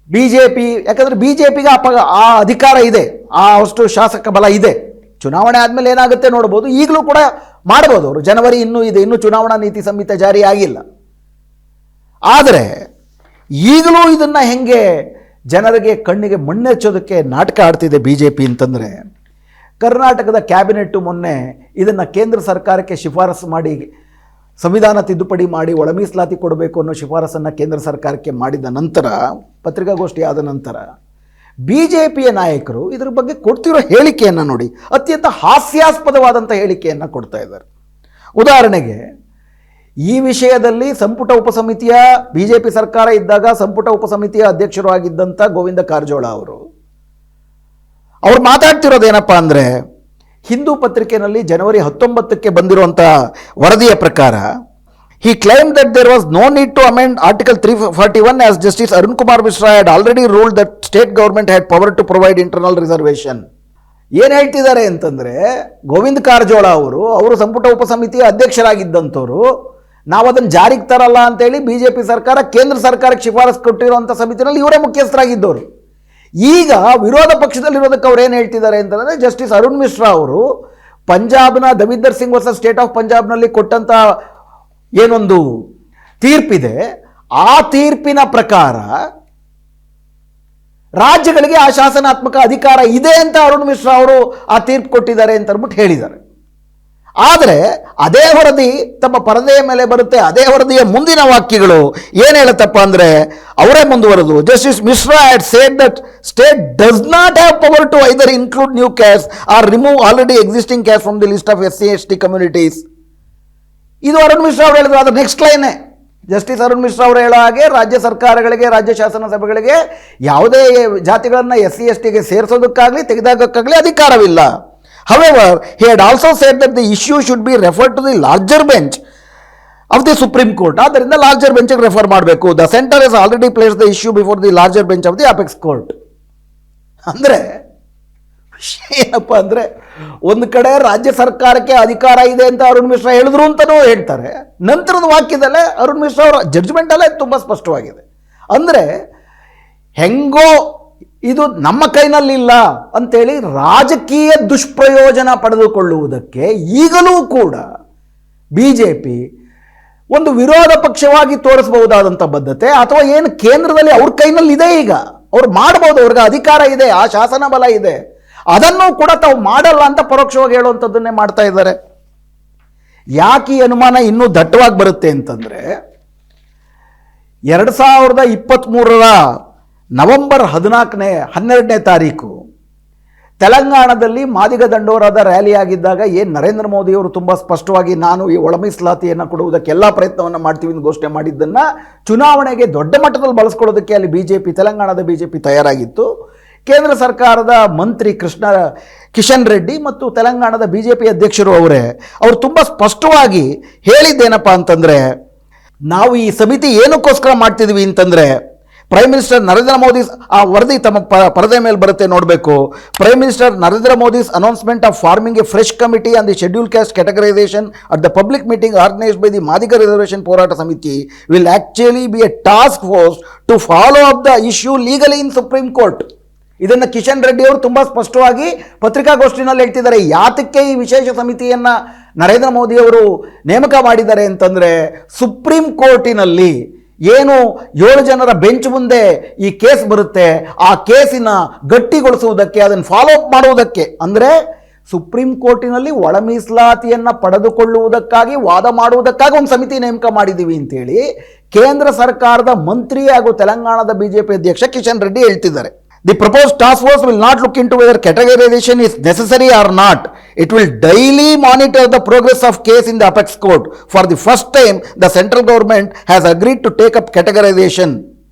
BJP, ಯಾಕಂದರೆ BJPಗೆ ಆ ಅಧಿಕಾರ ಇದೆ, ಅಷ್ಟು ಶಾಸಕ ಬಲ ಇದೆ. ಚುನಾವಣೆ ಆದಮೇಲೆ ಏನಾಗುತ್ತೆ ನೋಡ್ಬೋದು. ಈಗಲೂ ಕೂಡ ಮಾಡ್ಬೋದು ಅವರು, ಜನವರಿ ಇನ್ನೂ ಇದೆ, ಇನ್ನೂ ಚುನಾವಣಾ ನೀತಿ ಸಂಹಿತೆ ಜಾರಿ ಆಗಿಲ್ಲ. ಆದರೆ ಈಗಲೂ ಇದನ್ನು ಹೆಂಗೆ ಜನರಿಗೆ ಕಣ್ಣಿಗೆ ಮಣ್ಣೆಚ್ಚೋದಕ್ಕೆ ನಾಟಕ ಆಡ್ತಿದೆ BJP ಅಂತಂದರೆ, ಕರ್ನಾಟಕದ ಕ್ಯಾಬಿನೆಟ್ಟು ಮೊನ್ನೆ ಇದನ್ನು ಕೇಂದ್ರ ಸರ್ಕಾರಕ್ಕೆ ಶಿಫಾರಸು ಮಾಡಿ ಸಂವಿಧಾನ ತಿದ್ದುಪಡಿ ಮಾಡಿ ಒಳ ಮೀಸಲಾತಿ ಕೊಡಬೇಕು ಅನ್ನೋ ಶಿಫಾರಸನ್ನು ಕೇಂದ್ರ ಸರ್ಕಾರಕ್ಕೆ ಮಾಡಿದ ನಂತರ, ಪತ್ರಿಕಾಗೋಷ್ಠಿ ಆದ ನಂತರ BJPಯ ನಾಯಕರು ಇದರ ಬಗ್ಗೆ ಕೊಡ್ತಿರೋ ಹೇಳಿಕೆಯನ್ನು ನೋಡಿ, ಅತ್ಯಂತ ಹಾಸ್ಯಾಸ್ಪದವಾದಂಥ ಹೇಳಿಕೆಯನ್ನು ಕೊಡ್ತಾ ಇದ್ದಾರೆ. ಉದಾಹರಣೆಗೆ, ಈ ವಿಷಯದಲ್ಲಿ ಸಂಪುಟ ಉಪಸಮಿತಿಯ BJP ಸರ್ಕಾರ ಇದ್ದಾಗ ಸಂಪುಟ ಉಪಸಮಿತಿಯ ಅಧ್ಯಕ್ಷರು ಆಗಿದ್ದಂಥ ಗೋವಿಂದ ಕಾರಜೋಳ ಅವರು ಮಾತಾಡ್ತಿರೋದೇನಪ್ಪ ಅಂದರೆ, ಹಿಂದೂ ಪತ್ರಿಕೆಯಲ್ಲಿ ಜನವರಿ 19ಕ್ಕೆ ಬಂದಿರುವಂಥ ವರದಿಯ ಪ್ರಕಾರ, he claimed that there was no need to amend Article 341 as Justice Arun Kumar Mishra had already ruled that state government had power to provide internal reservation. ಏನು ಹೇಳ್ತಿದ್ದಾರೆ ಅಂತಂದರೆ, ಗೋವಿಂದ ಕಾರಜೋಳ ಅವರು ಸಂಪುಟ ಉಪಸಮಿತಿಯ ಅಧ್ಯಕ್ಷರಾಗಿದ್ದಂಥವ್ರು, ನಾವು ಅದನ್ನು ಜಾರಿಗೆ ತರಲ್ಲ ಅಂತೇಳಿ BJP ಸರ್ಕಾರ ಕೇಂದ್ರ ಸರ್ಕಾರಕ್ಕೆ ಶಿಫಾರಸು ಕೊಟ್ಟಿರುವಂಥ ಸಮಿತಿನಲ್ಲಿ ಇವರೇ ಮುಖ್ಯಸ್ಥರಾಗಿದ್ದವರು. ಈಗ ವಿರೋಧ ಪಕ್ಷದಲ್ಲಿರೋದಕ್ಕೆ ಅವ್ರು ಏನು ಹೇಳ್ತಿದ್ದಾರೆ ಅಂತಂದರೆ, ಜಸ್ಟಿಸ್ ಅರುಣ್ ಮಿಶ್ರಾ ಅವರು ಪಂಜಾಬ್ನ ದವೀಂದರ್ ಸಿಂಗ್ ವರ್ಸಸ್ ಸ್ಟೇಟ್ ಆಫ್ ಪಂಜಾಬ್ನಲ್ಲಿ ಕೊಟ್ಟಂಥ ಏನೊಂದು ತೀರ್ಪಿದೆ, ಆ ತೀರ್ಪಿನ ಪ್ರಕಾರ ರಾಜ್ಯಗಳಿಗೆ ಆ ಶಾಸನಾತ್ಮಕ ಅಧಿಕಾರ ಇದೆ ಅಂತ ಅರುಣ್ ಮಿಶ್ರಾ ಅವರು ಆ ತೀರ್ಪು ಕೊಟ್ಟಿದ್ದಾರೆ ಅಂತ ಅಂದ್ಬಿಟ್ಟು ಹೇಳಿದ್ದಾರೆ. ಆದರೆ ಅದೇ ವರದಿ ತಮ್ಮ ಪರದೆಯ ಮೇಲೆ ಬರುತ್ತೆ. ಅದೇ ವರದಿಯ ಮುಂದಿನ ವಾಕ್ಯಗಳು ಏನು ಹೇಳುತ್ತಪ್ಪ ಅಂದರೆ, ಅವರೇ ಮುಂದುವರೆದು, justice Mishra had said that state does not have power to either include new caste or remove already existing caste from the list of SC/ST communities. ಇದು ಅರುಣ್ ಮಿಶ್ರಾ ಅವರು ಹೇಳಿದ್ರು. ಅದರ ನೆಕ್ಸ್ಟ್ ಲೈನೇ ಜಸ್ಟಿಸ್ ಅರುಣ್ ಮಿಶ್ರಾ ಅವರು ಹೇಳೋ ಹಾಗೆ, ರಾಜ್ಯ ಸರ್ಕಾರಗಳಿಗೆ, ರಾಜ್ಯ ಶಾಸನ ಸಭೆಗಳಿಗೆ ಯಾವುದೇ ಜಾತಿಗಳನ್ನು SC/STಗೆ ಸೇರಿಸೋದಕ್ಕಾಗಲಿ ತೆಗೆದಾಕಕ್ಕಾಗಲಿ ಅಧಿಕಾರವಿಲ್ಲ. However, he had also said that the issue should be referred to the larger bench of the Supreme Court. ಆದ್ದರಿಂದ ಲಾರ್ಜರ್ ಬೆಂಚ್ಗೆ ರೆಫರ್ ಮಾಡಬೇಕು. The center has already placed the issue before the larger bench of the apex court. ಅಂದರೆ ಏನಪ್ಪ ಅಂದರೆ, ಒಂದು ಕಡೆ ರಾಜ್ಯ ಸರ್ಕಾರಕ್ಕೆ ಅಧಿಕಾರ ಇದೆ ಅಂತ ಅರುಣ್ ಮಿಶ್ರಾ ಹೇಳಿದ್ರು ಅಂತಲೂ ಹೇಳ್ತಾರೆ. ನಂತರದ ವಾಕ್ಯದಲ್ಲೇ ಅರುಣ್ ಮಿಶ್ರಾ ಅವರ ಜಡ್ಜ್ಮೆಂಟಲ್ಲೇ ತುಂಬ ಸ್ಪಷ್ಟವಾಗಿದೆ. ಅಂದರೆ ಹೆಂಗೋ ಇದು ನಮ್ಮ ಕೈನಲ್ಲಿಲ್ಲ ಅಂತೇಳಿ ರಾಜಕೀಯ ದುಷ್ಪ್ರಯೋಜನ ಪಡೆದುಕೊಳ್ಳುವುದಕ್ಕೆ ಈಗಲೂ ಕೂಡ BJP ಒಂದು ವಿರೋಧ ಪಕ್ಷವಾಗಿ ತೋರಿಸಬಹುದಾದಂಥ ಬದ್ಧತೆ, ಅಥವಾ ಏನು ಕೇಂದ್ರದಲ್ಲಿ ಅವ್ರ ಕೈನಲ್ಲಿದೆ, ಈಗ ಅವ್ರು ಮಾಡ್ಬೋದು, ಅವ್ರಿಗೆ ಅಧಿಕಾರ ಇದೆ, ಆ ಶಾಸನ ಬಲ ಇದೆ, ಅದನ್ನು ಕೂಡ ತಾವು ಮಾಡಲ್ಲ ಅಂತ ಪರೋಕ್ಷವಾಗಿ ಹೇಳುವಂಥದ್ದನ್ನೇ ಮಾಡ್ತಾ ಇದ್ದಾರೆ. ಯಾಕೆ ಈ ಅನುಮಾನ ಇನ್ನೂ ದಟ್ಟವಾಗಿ ಬರುತ್ತೆ ಅಂತಂದರೆ, 2023ರ ನವೆಂಬರ್ 12ನೇ ತಾರೀಕು ತೆಲಂಗಾಣದಲ್ಲಿ ಮಾದಿಗ ದಂಡೋರದ ರ್ಯಾಲಿ ಆಗಿದ್ದಾಗ ಏನು ನರೇಂದ್ರ ಮೋದಿಯವರು ತುಂಬ ಸ್ಪಷ್ಟವಾಗಿ ನಾನು ಈ ಒಳ ಮೀಸಲಾತಿಯನ್ನು ಕೊಡುವುದಕ್ಕೆ ಎಲ್ಲ ಪ್ರಯತ್ನವನ್ನು ಮಾಡ್ತೀವಿ ಎಂದು ಘೋಷಣೆ ಮಾಡಿದ್ದನ್ನು ಚುನಾವಣೆಗೆ ದೊಡ್ಡ ಮಟ್ಟದಲ್ಲಿ ಬಳಸ್ಕೊಳ್ಳೋದಕ್ಕೆ ಅಲ್ಲಿ ತೆಲಂಗಾಣದ BJP ತಯಾರಾಗಿತ್ತು. ಕೇಂದ್ರ ಸರ್ಕಾರದ ಮಂತ್ರಿ ಕಿಶನ್ ರೆಡ್ಡಿ ಮತ್ತು ತೆಲಂಗಾಣದ BJP ಅಧ್ಯಕ್ಷರು ಅವರು ತುಂಬ ಸ್ಪಷ್ಟವಾಗಿ ಹೇಳಿದ್ದೇನಪ್ಪ ಅಂತಂದರೆ, ನಾವು ಈ ಸಮಿತಿ ಏನಕ್ಕೋಸ್ಕರ ಮಾಡ್ತಿದ್ವಿ ಅಂತಂದರೆ, ಪ್ರೈಮ್ ಮಿನಿಸ್ಟರ್ ನರೇಂದ್ರ ಮೋದಿ ಆ ವರದಿ ತಮ್ಮ ಪರದೆ ಮೇಲೆ ಬರುತ್ತೆ ನೋಡಬೇಕು. Prime minister Narendra Modi's announcement of forming a fresh committee on the schedule caste categorisation at the public meeting organised by the Madiga reservation Horata Samiti will actually be a task force to follow up the issue legally in Supreme Court. ಇದನ್ನು ಕಿಶನ್ ರೆಡ್ಡಿ ಅವರು ತುಂಬ ಸ್ಪಷ್ಟವಾಗಿ ಪತ್ರಿಕಾಗೋಷ್ಠಿನಲ್ಲಿ ಹೇಳ್ತಿದ್ದಾರೆ. ಯಾತಕ್ಕೆ ಈ ವಿಶೇಷ ಸಮಿತಿಯನ್ನು ನರೇಂದ್ರ ಮೋದಿಯವರು ನೇಮಕ ಮಾಡಿದ್ದಾರೆ ಅಂತಂದರೆ, ಸುಪ್ರೀಂ ಕೋರ್ಟಿನಲ್ಲಿ ಏನು 7 ಜನರ ಬೆಂಚ್ ಮುಂದೆ ಈ ಕೇಸ್ ಬರುತ್ತೆ, ಆ ಕೇಸಿನ ಗಟ್ಟಿಗೊಳಿಸುವುದಕ್ಕೆ, ಅದನ್ನು ಫಾಲೋ ಅಪ್ ಮಾಡುವುದಕ್ಕೆ, ಅಂದರೆ ಸುಪ್ರೀಂ ಕೋರ್ಟಿನಲ್ಲಿ ಒಳ ಮೀಸಲಾತಿಯನ್ನು ಪಡೆದುಕೊಳ್ಳುವುದಕ್ಕಾಗಿ ವಾದ ಮಾಡುವುದಕ್ಕಾಗಿ ಒಂದು ಸಮಿತಿ ನೇಮಕ ಮಾಡಿದ್ದೀವಿ ಅಂತೇಳಿ ಕೇಂದ್ರ ಸರ್ಕಾರದ ಮಂತ್ರಿ ಹಾಗೂ ತೆಲಂಗಾಣದ BJP ಅಧ್ಯಕ್ಷ ಕಿಶನ್ ರೆಡ್ಡಿ ಹೇಳ್ತಿದ್ದಾರೆ. The proposed task force will not look into whether categorization is necessary or not. It will daily monitor the progress of case in the apex court. For the first time, the central government has agreed to take up categorization.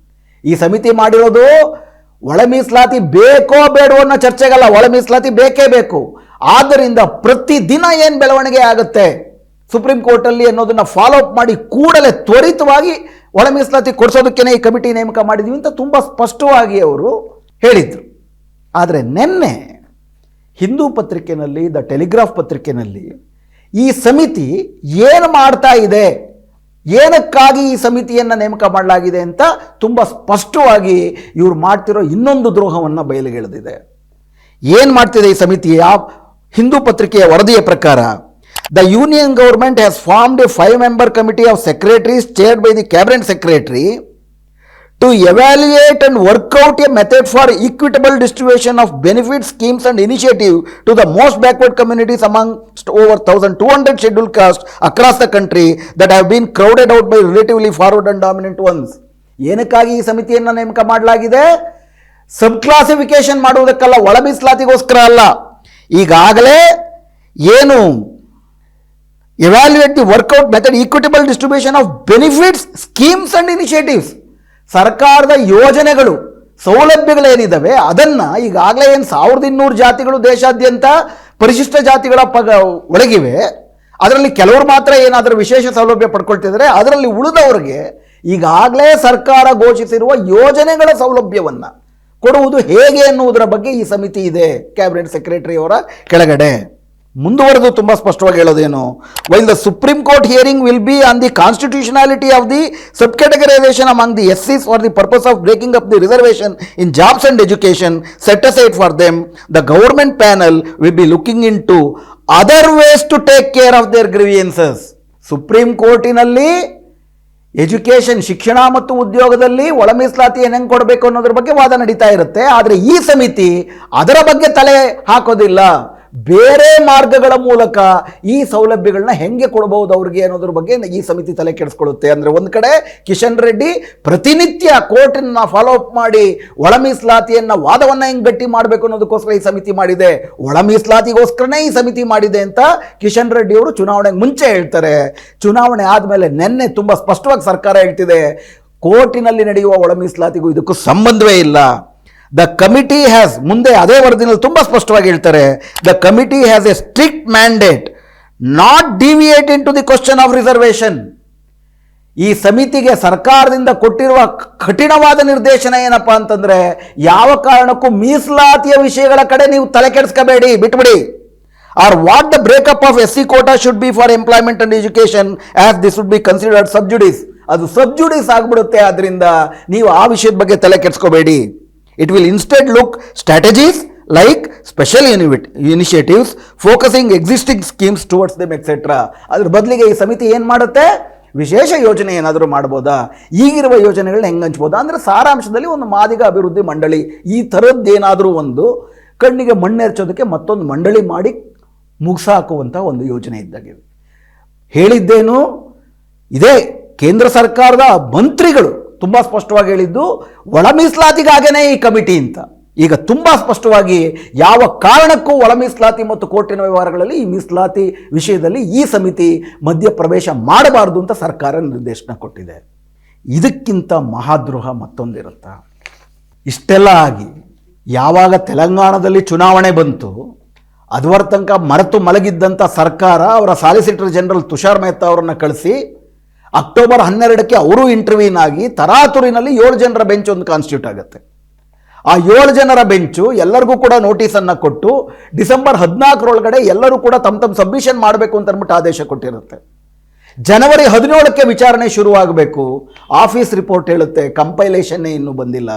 ಈ ಸಮಿತಿ ಮಾಡಿರೋದು ಒಳ ಮೀಸಲಾತಿ ಬೇಕೋ ಬೇಡವೋ ಅನ್ನೋ ಚರ್ಚೆಗಲ್ಲ, ಒಳ ಮೀಸಲಾತಿ ಬೇಕೇ ಬೇಕು. ಆದ್ದರಿಂದ ಪ್ರತಿದಿನ ಏನು ಬೆಳವಣಿಗೆ ಆಗುತ್ತೆ ಸುಪ್ರೀಂ ಕೋರ್ಟಲ್ಲಿ ಅನ್ನೋದನ್ನು ಫಾಲೋ ಅಪ್ ಮಾಡಿ ಕೂಡಲೇ ತ್ವರಿತವಾಗಿ ಒಳ ಮೀಸಲಾತಿ ಕೊಡಿಸೋದಕ್ಕೇ ಈ ಕಮಿಟಿ ನೇಮಕ ಮಾಡಿದ್ದೀವಿ ಅಂತ ತುಂಬ ಸ್ಪಷ್ಟವಾಗಿ ಅವರು ಹೇಳಿದರು. ಆದರೆ ನಿನ್ನೆ ಹಿಂದೂ ಪತ್ರಿಕೆಯಲ್ಲಿ, ದ ಟೆಲಿಗ್ರಾಫ್ ಪತ್ರಿಕೆಯಲ್ಲಿ ಈ ಸಮಿತಿ ಏನು ಮಾಡ್ತಾ ಇದೆ, ಏನಕ್ಕಾಗಿ ಈ ಸಮಿತಿಯನ್ನು ನೇಮಕ ಮಾಡಲಾಗಿದೆ ಅಂತ ತುಂಬ ಸ್ಪಷ್ಟವಾಗಿ ಇವರು ಮಾಡ್ತಿರೋ ಇನ್ನೊಂದು ದ್ರೋಹವನ್ನು ಬಯಲಿಗೆಳೆದಿದೆ. ಏನು ಮಾಡ್ತಿದೆ ಈ ಸಮಿತಿ? ಹಿಂದೂ ಪತ್ರಿಕೆಯ ವರದಿಯ ಪ್ರಕಾರ, the union government has formed A 5-member committee of secretaries chaired by the cabinet secretary to evaluate and work out a method for equitable distribution of benefits, schemes and initiative to the most backward communities amongst over 1,200 scheduled castes across the country that have been crowded out by relatively forward and dominant ones. ಏನಕ್ಕಾಗಿ ಈ ಸಮಿತಿಯನ್ನು ನೇಮಕ ಮಾಡಲಾಗಿದೆ? ಸಬ್ classification ಮಾಡುವುದಕ್ಕಲ್ಲ, ಒಳ ಮೀಸಲಾತಿಗೋಸ್ಕರ ಅಲ್ಲ. ಈಗಾಗಲೇ ಏನು evaluate the workout method, equitable distribution of benefits, schemes and initiatives, ಸರ್ಕಾರದ ಯೋಜನೆಗಳು, ಸೌಲಭ್ಯಗಳೇನಿದ್ದಾವೆ ಅದನ್ನು ಈಗಾಗಲೇ ಏನು 1200 ಜಾತಿಗಳು ದೇಶಾದ್ಯಂತ ಪರಿಶಿಷ್ಟ ಜಾತಿಗಳ ಒಳಗಿವೆ. ಅದರಲ್ಲಿ ಕೆಲವರು ಮಾತ್ರ ಏನಾದರೂ ವಿಶೇಷ ಸೌಲಭ್ಯ ಪಡ್ಕೊಳ್ತಿದ್ದಾರೆ. ಅದರಲ್ಲಿ ಉಳಿದವರಿಗೆ ಈಗಾಗಲೇ ಸರ್ಕಾರ ಘೋಷಿಸಿರುವ ಯೋಜನೆಗಳ ಸೌಲಭ್ಯವನ್ನು ಕೊಡುವುದು ಹೇಗೆ ಎನ್ನುವುದರ ಬಗ್ಗೆ ಈ ಸಮಿತಿ ಇದೆ ಕ್ಯಾಬಿನೆಟ್ ಸೆಕ್ರೆಟರಿಯವರ ಕೆಳಗಡೆ. ಮುಂದುವರೆದು ತುಂಬ ಸ್ಪಷ್ಟವಾಗಿ ಹೇಳೋದೇನು, while the supreme court hearing will be on the constitutionality of the sub categorisation among the SCs for the purpose of breaking up the reservation in jobs and education set aside for them, the government panel will be looking into other ways to take care of their grievances. Supreme ಕೋರ್ಟಿನಲ್ಲಿ education, ಶಿಕ್ಷಣ ಮತ್ತು ಉದ್ಯೋಗದಲ್ಲಿ ಒಳ ಮೀಸಲಾತಿ ಹೆಂಗೆ ಕೊಡಬೇಕು ಅನ್ನೋದ್ರ ಬಗ್ಗೆ ವಾದ ನಡೀತಾ ಇರುತ್ತೆ. ಆದರೆ ಈ ಸಮಿತಿ ಅದರ ಬಗ್ಗೆ ತಲೆ ಹಾಕೋದಿಲ್ಲ. ಬೇರೆ ಮಾರ್ಗಗಳ ಮೂಲಕ ಈ ಸೌಲಭ್ಯಗಳನ್ನ ಹೆಂಗೆ ಕೊಡಬಹುದು ಅವ್ರಿಗೆ ಅನ್ನೋದ್ರ ಬಗ್ಗೆ ಈ ಸಮಿತಿ ತಲೆ ಕೆಡಿಸ್ಕೊಳ್ಳುತ್ತೆ. ಅಂದರೆ ಒಂದು ಕಡೆ ಕಿಶನ್ ರೆಡ್ಡಿ ಪ್ರತಿನಿತ್ಯ ಕೋರ್ಟನ್ನು ಫಾಲೋ ಅಪ್ ಮಾಡಿ ಒಳ ಮೀಸಲಾತಿಯನ್ನು, ವಾದವನ್ನು ಹೆಂಗೆ ಗಟ್ಟಿ ಮಾಡಬೇಕು ಅನ್ನೋದಕ್ಕೋಸ್ಕರ ಈ ಸಮಿತಿ ಮಾಡಿದೆ, ಒಳ ಮೀಸಲಾತಿಗೋಸ್ಕರನೇ ಈ ಸಮಿತಿ ಮಾಡಿದೆ ಅಂತ ಕಿಶನ್ ರೆಡ್ಡಿ ಅವರು ಚುನಾವಣೆಗೆ ಮುಂಚೆ ಹೇಳ್ತಾರೆ. ಚುನಾವಣೆ ಆದಮೇಲೆ ನಿನ್ನೆ ತುಂಬ ಸ್ಪಷ್ಟವಾಗಿ ಸರ್ಕಾರ ಹೇಳ್ತಿದೆ, ಕೋರ್ಟಿನಲ್ಲಿ ನಡೆಯುವ ಒಳ ಮೀಸಲಾತಿಗೂ ಇದಕ್ಕೂ ಸಂಬಂಧವೇ ಇಲ್ಲ. ದ ಕಮಿಟಿ ಹ್ಯಾಸ್, ಮುಂದೆ ಅದೇ ವರದಿನಲ್ಲಿ ತುಂಬ ಸ್ಪಷ್ಟವಾಗಿ ಹೇಳ್ತಾರೆ, the committee has a strict mandate not deviate in to the question of reservation. ಈ ಸಮಿತಿಗೆ ಸರ್ಕಾರದಿಂದ ಕೊಟ್ಟಿರುವ ಕಠಿಣವಾದ ನಿರ್ದೇಶನ ಏನಪ್ಪ ಅಂತಂದರೆ, ಯಾವ ಕಾರಣಕ್ಕೂ ಮೀಸಲಾತಿಯ ವಿಷಯಗಳ ಕಡೆ ನೀವು ತಲೆ ಕೆಡಿಸ್ಕೋಬೇಡಿ, ಬಿಟ್ಬಿಡಿ. Or what the breakup of SC quota should be for employment and education as this would be considered sub judice. ಅದು ಸಬ್ಜುಡಿಸ್ ಆಗಿಬಿಡುತ್ತೆ. ಆದ್ದರಿಂದ ನೀವು ಆ ವಿಷಯದ ಬಗ್ಗೆ ತಲೆ ಕೆಡಿಸ್ಕೋಬೇಡಿ. It will instead look strategies like special initiatives, focusing existing schemes towards them, etc. ಅದ್ರ ಬದಲಿಗೆ ಈ ಸಮಿತಿ ಏನು ಮಾಡುತ್ತೆ? ವಿಶೇಷ ಯೋಜನೆ ಏನಾದರೂ ಮಾಡ್ಬೋದಾ, ಈಗಿರುವ ಯೋಜನೆಗಳನ್ನ ಹೆಂಗೆ ಹಂಚ್ಬೋದಾ? ಅಂದರೆ ಸಾರಾಂಶದಲ್ಲಿ ಒಂದು ಮಾದಿಗ ಅಭಿವೃದ್ಧಿ ಮಂಡಳಿ ಈ ಥರದ್ದೇನಾದರೂ ಒಂದು ಕಣ್ಣಿಗೆ ಮಣ್ಣೆರ್ಚೋದಕ್ಕೆ ಮತ್ತೊಂದು ಮಂಡಳಿ ಮಾಡಿ ಮುಗಿಸಾಕುವಂಥ ಒಂದು ಯೋಜನೆ ಇದ್ದಾಗಿದೆ. ಹೇಳಿದ್ದೇನು, ಇದೇ ಕೇಂದ್ರ ಸರ್ಕಾರದ ಮಂತ್ರಿಗಳು ತುಂಬ ಸ್ಪಷ್ಟವಾಗಿ ಹೇಳಿದ್ದು ಒಳ ಮೀಸಲಾತಿಗಾಗೇನೆ ಈ ಕಮಿಟಿ ಅಂತ. ಈಗ ತುಂಬ ಸ್ಪಷ್ಟವಾಗಿ ಯಾವ ಕಾರಣಕ್ಕೂ ಒಳ ಮೀಸಲಾತಿ ಮತ್ತು ಕೋರ್ಟಿನ ವ್ಯವಹಾರಗಳಲ್ಲಿ ಈ ಮೀಸಲಾತಿ ವಿಷಯದಲ್ಲಿ ಈ ಸಮಿತಿ ಮಧ್ಯಪ್ರವೇಶ ಮಾಡಬಾರದು ಅಂತ ಸರ್ಕಾರ ನಿರ್ದೇಶನ ಕೊಟ್ಟಿದೆ. ಇದಕ್ಕಿಂತ ಮಹಾದ್ರೋಹ ಮತ್ತೊಂದಿರುತ್ತಾ? ಇಷ್ಟೆಲ್ಲ ಆಗಿ ಯಾವಾಗ ತೆಲಂಗಾಣದಲ್ಲಿ ಚುನಾವಣೆ ಬಂತು, ಅದುವರ ತನಕ ಮರೆತು ಮಲಗಿದ್ದಂಥ ಸರ್ಕಾರ ಅವರ ಸಾಲಿಸಿಟರ್ ಜನರಲ್ ತುಷಾರ್ ಮೆಹ್ತಾ ಅವರನ್ನು ಕಳಿಸಿ ಅಕ್ಟೋಬರ್ 12ಕ್ಕೆ ಅವರು ಇಂಟರ್ವ್ಯೂನ್ ಆಗಿ ತರಾತುರಿನಲ್ಲಿ 7 ಜನರ ಬೆಂಚ್ ಒಂದು ಕಾನ್ಸ್ಟಿಟ್ಯೂಟ್ ಆಗುತ್ತೆ. ಆ 7 ಜನರ ಬೆಂಚು ಎಲ್ಲರಿಗೂ ಕೂಡ ನೋಟಿಸನ್ನು ಕೊಟ್ಟು ಡಿಸೆಂಬರ್ 14ರೊಳಗಡೆ ಎಲ್ಲರೂ ಕೂಡ ತಮ್ಮ ಸಬ್ಮಿಷನ್ ಮಾಡಬೇಕು ಅಂತ ಅಂದ್ಬಿಟ್ಟು ಆದೇಶ ಕೊಟ್ಟಿರುತ್ತೆ. ಜನವರಿ 17ಕ್ಕೆ ವಿಚಾರಣೆ ಶುರುವಾಗಬೇಕು. ಆಫೀಸ್ ರಿಪೋರ್ಟ್ ಹೇಳುತ್ತೆ ಕಂಪೈಲೇಷನ್ನೇ ಇನ್ನೂ ಬಂದಿಲ್ಲ.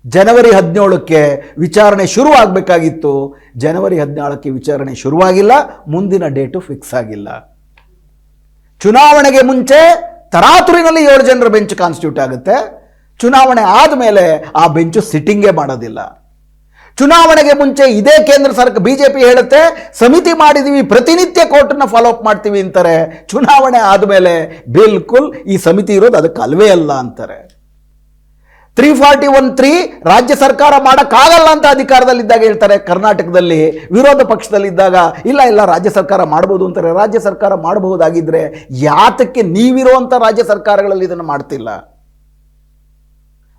ಜನವರಿ 17ಕ್ಕೆ ವಿಚಾರಣೆ ಶುರುವಾಗಬೇಕಾಗಿತ್ತು. ಜನವರಿ 14ಕ್ಕೆ ವಿಚಾರಣೆ ಶುರುವಾಗಿಲ್ಲ, ಮುಂದಿನ ಡೇಟು ಫಿಕ್ಸ್ ಆಗಿಲ್ಲ. ಚುನಾವಣೆಗೆ ಮುಂಚೆ ತರಾತುರಿನಲ್ಲಿ 7 ಜನರ ಬೆಂಚ್ ಕಾನ್ಸ್ಟಿಟ್ಯೂಟ್ ಆಗುತ್ತೆ. ಚುನಾವಣೆ ಆದಮೇಲೆ ಆ ಬೆಂಚು ಸಿಟ್ಟಿಂಗೇ ಮಾಡೋದಿಲ್ಲ. ಚುನಾವಣೆಗೆ ಮುಂಚೆ ಇದೇ ಕೇಂದ್ರ ಸರ್ಕಾರ ಬಿಜೆಪಿ ಹೇಳುತ್ತೆ ಸಮಿತಿ ಮಾಡಿದೀವಿ, ಪ್ರತಿನಿತ್ಯ ಕೋರ್ಟನ್ನು ಫಾಲೋ ಅಪ್ ಮಾಡ್ತೀವಿ ಅಂತಾರೆ. ಚುನಾವಣೆ ಆದಮೇಲೆ ಬಿಲ್ಕುಲ್ ಈ ಸಮಿತಿ ಇರೋದು ಅದಕ್ಕೆ ಅಲ್ವೇ ಅಲ್ಲ ಅಂತಾರೆ. 341(3) ರಾಜ್ಯ ಸರ್ಕಾರ ಮಾಡೋಕ್ಕಾಗಲ್ಲ ಅಂತ ಅಧಿಕಾರದಲ್ಲಿದ್ದಾಗ ಹೇಳ್ತಾರೆ. ಕರ್ನಾಟಕದಲ್ಲಿ ವಿರೋಧ ಪಕ್ಷದಲ್ಲಿದ್ದಾಗ ಇಲ್ಲ ರಾಜ್ಯ ಸರ್ಕಾರ ಮಾಡ್ಬೋದು ಅಂತಾರೆ. ರಾಜ್ಯ ಸರ್ಕಾರ ಮಾಡಬಹುದಾಗಿದ್ದರೆ ಯಾತಕ್ಕೆ ನೀವಿರುವಂಥ ರಾಜ್ಯ ಸರ್ಕಾರಗಳಲ್ಲಿ ಇದನ್ನು ಮಾಡ್ತಿಲ್ಲ?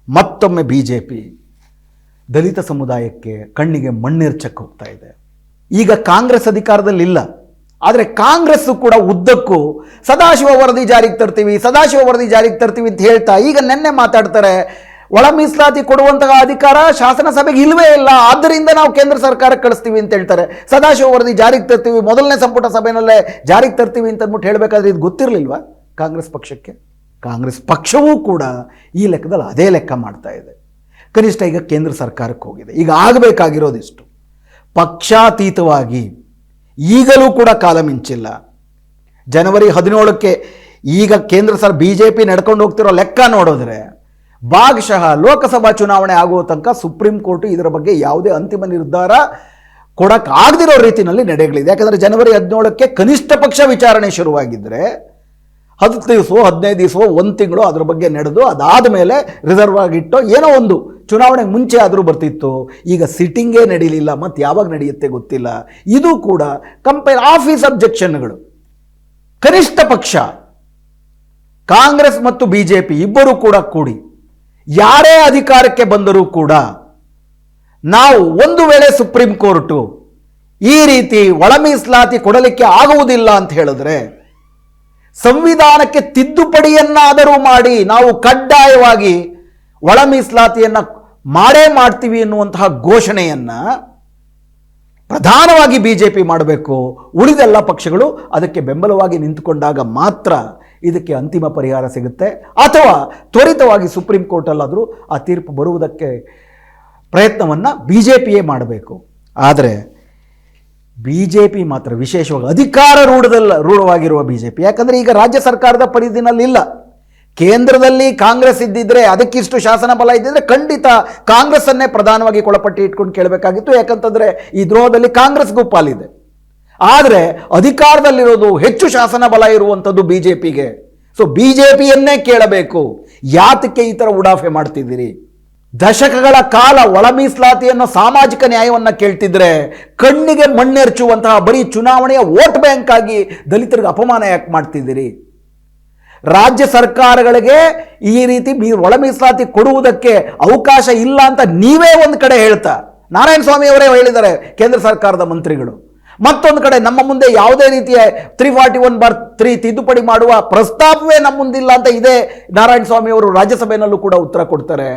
ಮತ್ತೊಮ್ಮೆ ಬಿಜೆಪಿ ದಲಿತ ಸಮುದಾಯಕ್ಕೆ ಕಣ್ಣಿಗೆ ಮಣ್ಣೆರ್ಚಕ್ಕೆ ಹೋಗ್ತಾ ಇದೆ. ಈಗ ಕಾಂಗ್ರೆಸ್ ಅಧಿಕಾರದಲ್ಲಿಲ್ಲ, ಆದರೆ ಕಾಂಗ್ರೆಸ್ಸು ಕೂಡ ಉದ್ದಕ್ಕೂ ಸದಾಶಿವ ವರದಿ ಜಾರಿಗೆ ತರ್ತೀವಿ ಅಂತ ಹೇಳ್ತಾ ಈಗ ನೆನ್ನೆ ಮಾತಾಡ್ತಾರೆ ಒಳ ಮೀಸಲಾತಿ ಕೊಡುವಂತಹ ಅಧಿಕಾರ ಶಾಸನ ಸಭೆಗೆ ಇಲ್ಲವೇ ಇಲ್ಲ, ಆದ್ದರಿಂದ ನಾವು ಕೇಂದ್ರ ಸರ್ಕಾರಕ್ಕೆ ಕಳಿಸ್ತೀವಿ ಅಂತ ಹೇಳ್ತಾರೆ. ಸದಾಶಿವ ವರದಿ ಜಾರಿಗೆ ತರ್ತೀವಿ, ಮೊದಲನೇ ಸಂಪುಟ ಸಭೆಯಲ್ಲೇ ಜಾರಿಗೆ ತರ್ತೀವಿ ಅಂತ ಅಂದ್ಬಿಟ್ಟು ಹೇಳಬೇಕಾದ್ರೆ ಇದು ಗೊತ್ತಿರಲಿಲ್ವಾ ಕಾಂಗ್ರೆಸ್ ಪಕ್ಷಕ್ಕೆ? ಕಾಂಗ್ರೆಸ್ ಪಕ್ಷವೂ ಕೂಡ ಈ ಲೆಕ್ಕದಲ್ಲಿ ಅದೇ ಲೆಕ್ಕ ಮಾಡ್ತಾ ಇದೆ. ಕನಿಷ್ಠ ಈಗ ಕೇಂದ್ರ ಸರ್ಕಾರಕ್ಕೆ ಹೋಗಿದೆ. ಈಗ ಆಗಬೇಕಾಗಿರೋದಿಷ್ಟು ಪಕ್ಷಾತೀತವಾಗಿ ಈಗಲೂ ಕೂಡ ಕಾಲ ಮಿಂಚಿಲ್ಲ. ಜನವರಿ 17ಕ್ಕೆ ಈಗ ಕೇಂದ್ರ ಬಿಜೆಪಿ ನಡ್ಕೊಂಡು ಹೋಗ್ತಿರೋ ಲೆಕ್ಕ ನೋಡಿದ್ರೆ ಭಾಗಶಃ ಲೋಕಸಭಾ ಚುನಾವಣೆ ಆಗುವ ತನಕ ಸುಪ್ರೀಂ ಕೋರ್ಟ್ ಇದರ ಬಗ್ಗೆ ಯಾವುದೇ ಅಂತಿಮ ನಿರ್ಧಾರ ಕೊಡೋಕ್ಕಾಗದಿರೋ ರೀತಿಯಲ್ಲಿ ನಡೆಯಲಿದೆ. ಯಾಕಂದರೆ ಜನವರಿ 17ಕ್ಕೆ ಕನಿಷ್ಠ ಪಕ್ಷ ವಿಚಾರಣೆ ಶುರುವಾಗಿದ್ದರೆ 10 ದಿವಸ 15 ದಿವಸ 1 ತಿಂಗಳು ಅದ್ರ ಬಗ್ಗೆ ನಡೆದು ಅದಾದ ಮೇಲೆ ರಿಸರ್ವ್ ಆಗಿಟ್ಟು ಏನೋ ಒಂದು ಚುನಾವಣೆಗೆ ಮುಂಚೆ ಆದರೂ ಬರ್ತಿತ್ತು. ಈಗ ಸಿಟ್ಟಿಂಗೇ ನಡೀಲಿಲ್ಲ, ಮತ್ತು ಯಾವಾಗ ನಡೆಯುತ್ತೆ ಗೊತ್ತಿಲ್ಲ. ಇದು ಕೂಡ ಆಫೀಸ್ ಅಬ್ಜೆಕ್ಷನ್ಗಳು. ಕನಿಷ್ಠ ಪಕ್ಷ ಕಾಂಗ್ರೆಸ್ ಮತ್ತು ಬಿಜೆಪಿ ಇಬ್ಬರು ಕೂಡ ಕೂಡಿ ಯಾರೇ ಅಧಿಕಾರಕ್ಕೆ ಬಂದರೂ ಕೂಡ ನಾವು ಒಂದು ವೇಳೆ ಸುಪ್ರೀಂ ಕೋರ್ಟು ಈ ರೀತಿ ಒಳ ಮೀಸಲಾತಿ ಕೊಡಲಿಕ್ಕೆ ಆಗುವುದಿಲ್ಲ ಅಂತ ಹೇಳಿದ್ರೆ ಸಂವಿಧಾನಕ್ಕೆ ತಿದ್ದುಪಡಿಯನ್ನಾದರೂ ಮಾಡಿ ನಾವು ಕಡ್ಡಾಯವಾಗಿ ಒಳ ಮೀಸಲಾತಿಯನ್ನು ಮಾಡೇ ಮಾಡ್ತೀವಿ ಎನ್ನುವಂತಹ ಘೋಷಣೆಯನ್ನು ಪ್ರಧಾನವಾಗಿ ಬಿಜೆಪಿ ಮಾಡಬೇಕು. ಉಳಿದೆಲ್ಲ ಪಕ್ಷಗಳು ಅದಕ್ಕೆ ಬೆಂಬಲವಾಗಿ ನಿಂತುಕೊಂಡಾಗ ಮಾತ್ರ ಇದಕ್ಕೆ ಅಂತಿಮ ಪರಿಹಾರ ಸಿಗುತ್ತೆ, ಅಥವಾ ತ್ವರಿತವಾಗಿ ಸುಪ್ರೀಂ ಕೋರ್ಟಲ್ಲಾದರೂ ಆ ತೀರ್ಪು ಬರುವುದಕ್ಕೆ ಪ್ರಯತ್ನವನ್ನು ಬಿಜೆಪಿಯೇ ಮಾಡಬೇಕು. ಆದರೆ ಬಿಜೆಪಿ ಮಾತ್ರ ವಿಶೇಷವಾಗಿ ಅಧಿಕಾರ ರೂಢವಾಗಿರುವ ಬಿಜೆಪಿ, ಯಾಕಂದರೆ ಈಗ ರಾಜ್ಯ ಸರ್ಕಾರದ ಪರಿಧಿನಲ್ಲಿಲ್ಲ. ಕೇಂದ್ರದಲ್ಲಿ ಕಾಂಗ್ರೆಸ್ ಇದ್ದಿದ್ರೆ, ಅದಕ್ಕಿಷ್ಟು ಶಾಸನ ಬಲ ಇದ್ದಿದ್ರೆ ಖಂಡಿತ ಕಾಂಗ್ರೆಸ್ಸನ್ನೇ ಪ್ರಧಾನವಾಗಿ ಕೊಳಪಟ್ಟಿ ಇಟ್ಕೊಂಡು ಕೇಳಬೇಕಾಗಿತ್ತು. ಯಾಕಂತಂದರೆ ಈ ದ್ರೋಹದಲ್ಲಿ ಕಾಂಗ್ರೆಸ್ಗೂ ಪಾಲಿದೆ. ಆದರೆ ಅಧಿಕಾರದಲ್ಲಿರೋದು ಹೆಚ್ಚು ಶಾಸನ ಬಲ ಇರುವಂಥದ್ದು ಬಿಜೆಪಿಗೆ. ಸೊ ಬಿಜೆಪಿಯನ್ನೇ ಕೇಳಬೇಕು, ಯಾತಕ್ಕೆ ಈ ಥರ ಉಡಾಫೆ ಮಾಡ್ತಿದ್ದೀರಿ? ದಶಕಗಳ ಕಾಲ ಒಳ ಮೀಸಲಾತಿಯನ್ನು ಸಾಮಾಜಿಕ ನ್ಯಾಯವನ್ನು ಕೇಳ್ತಿದ್ರೆ ಕಣ್ಣಿಗೆ ಮಣ್ಣೆರ್ಚುವಂತಹ ಬರೀ ಚುನಾವಣೆಯ ವೋಟ್ ಬ್ಯಾಂಕ್ ಆಗಿ ದಲಿತರಿಗೆ ಅಪಮಾನ ಯಾಕೆ ಮಾಡ್ತಿದ್ದೀರಿ? ರಾಜ್ಯ ಸರ್ಕಾರಗಳಿಗೆ ಈ ರೀತಿ ಒಳ ಮೀಸಲಾತಿ ಕೊಡುವುದಕ್ಕೆ ಅವಕಾಶ ಇಲ್ಲ ಅಂತ ನೀವೇ ಒಂದು ಕಡೆ ಹೇಳ್ತಾ, ನಾರಾಯಣ ಸ್ವಾಮಿ ಅವರೇ ಹೇಳಿದ್ದಾರೆ ಕೇಂದ್ರ ಸರ್ಕಾರದ ಮಂತ್ರಿಗಳು. ಮತ್ತೊಂದು ಕಡೆ ನಮ್ಮ ಮುಂದೆ ಯಾವುದೇ ರೀತಿಯ 341(3) ತಿದ್ದುಪಡಿ ಮಾಡುವ ಪ್ರಸ್ತಾಪವೇ ನಮ್ಮ ಮುಂದಿಲ್ಲ ಅಂತ ಇದೇ ನಾರಾಯಣ ಸ್ವಾಮಿ ಅವರು ರಾಜ್ಯಸಭೆಯಲ್ಲೂ ಕೂಡ ಉತ್ತರ ಕೊಡ್ತಾರೆ.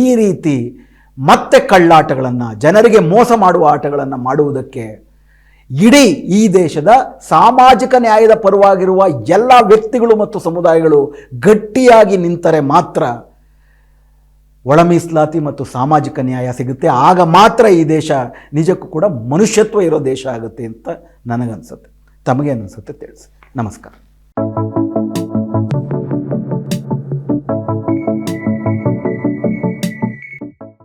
ಈ ರೀತಿ ಮತ್ತೆ ಕಳ್ಳಾಟಗಳನ್ನು, ಜನರಿಗೆ ಮೋಸ ಮಾಡುವ ಆಟಗಳನ್ನು ಮಾಡುವುದಕ್ಕೆ ಇಡೀ ಈ ದೇಶದ ಸಾಮಾಜಿಕ ನ್ಯಾಯದ ಪರವಾಗಿರುವ ಎಲ್ಲ ವ್ಯಕ್ತಿಗಳು ಮತ್ತು ಸಮುದಾಯಗಳು ಗಟ್ಟಿಯಾಗಿ ನಿಂತರೆ ಮಾತ್ರ ಒಳ ಮೀಸಲಾತಿ ಮತ್ತು ಸಾಮಾಜಿಕ ನ್ಯಾಯ ಸಿಗುತ್ತೆ. ಆಗ ಮಾತ್ರ ಈ ದೇಶ ನಿಜಕ್ಕೂ ಕೂಡ ಮನುಷ್ಯತ್ವ ಇರೋ ದೇಶ ಆಗುತ್ತೆ ಅಂತ ನನಗನ್ಸುತ್ತೆ. ತಮಗೆ ಅನಿಸುತ್ತೆ ತಿಳಿಸಿ. ನಮಸ್ಕಾರ.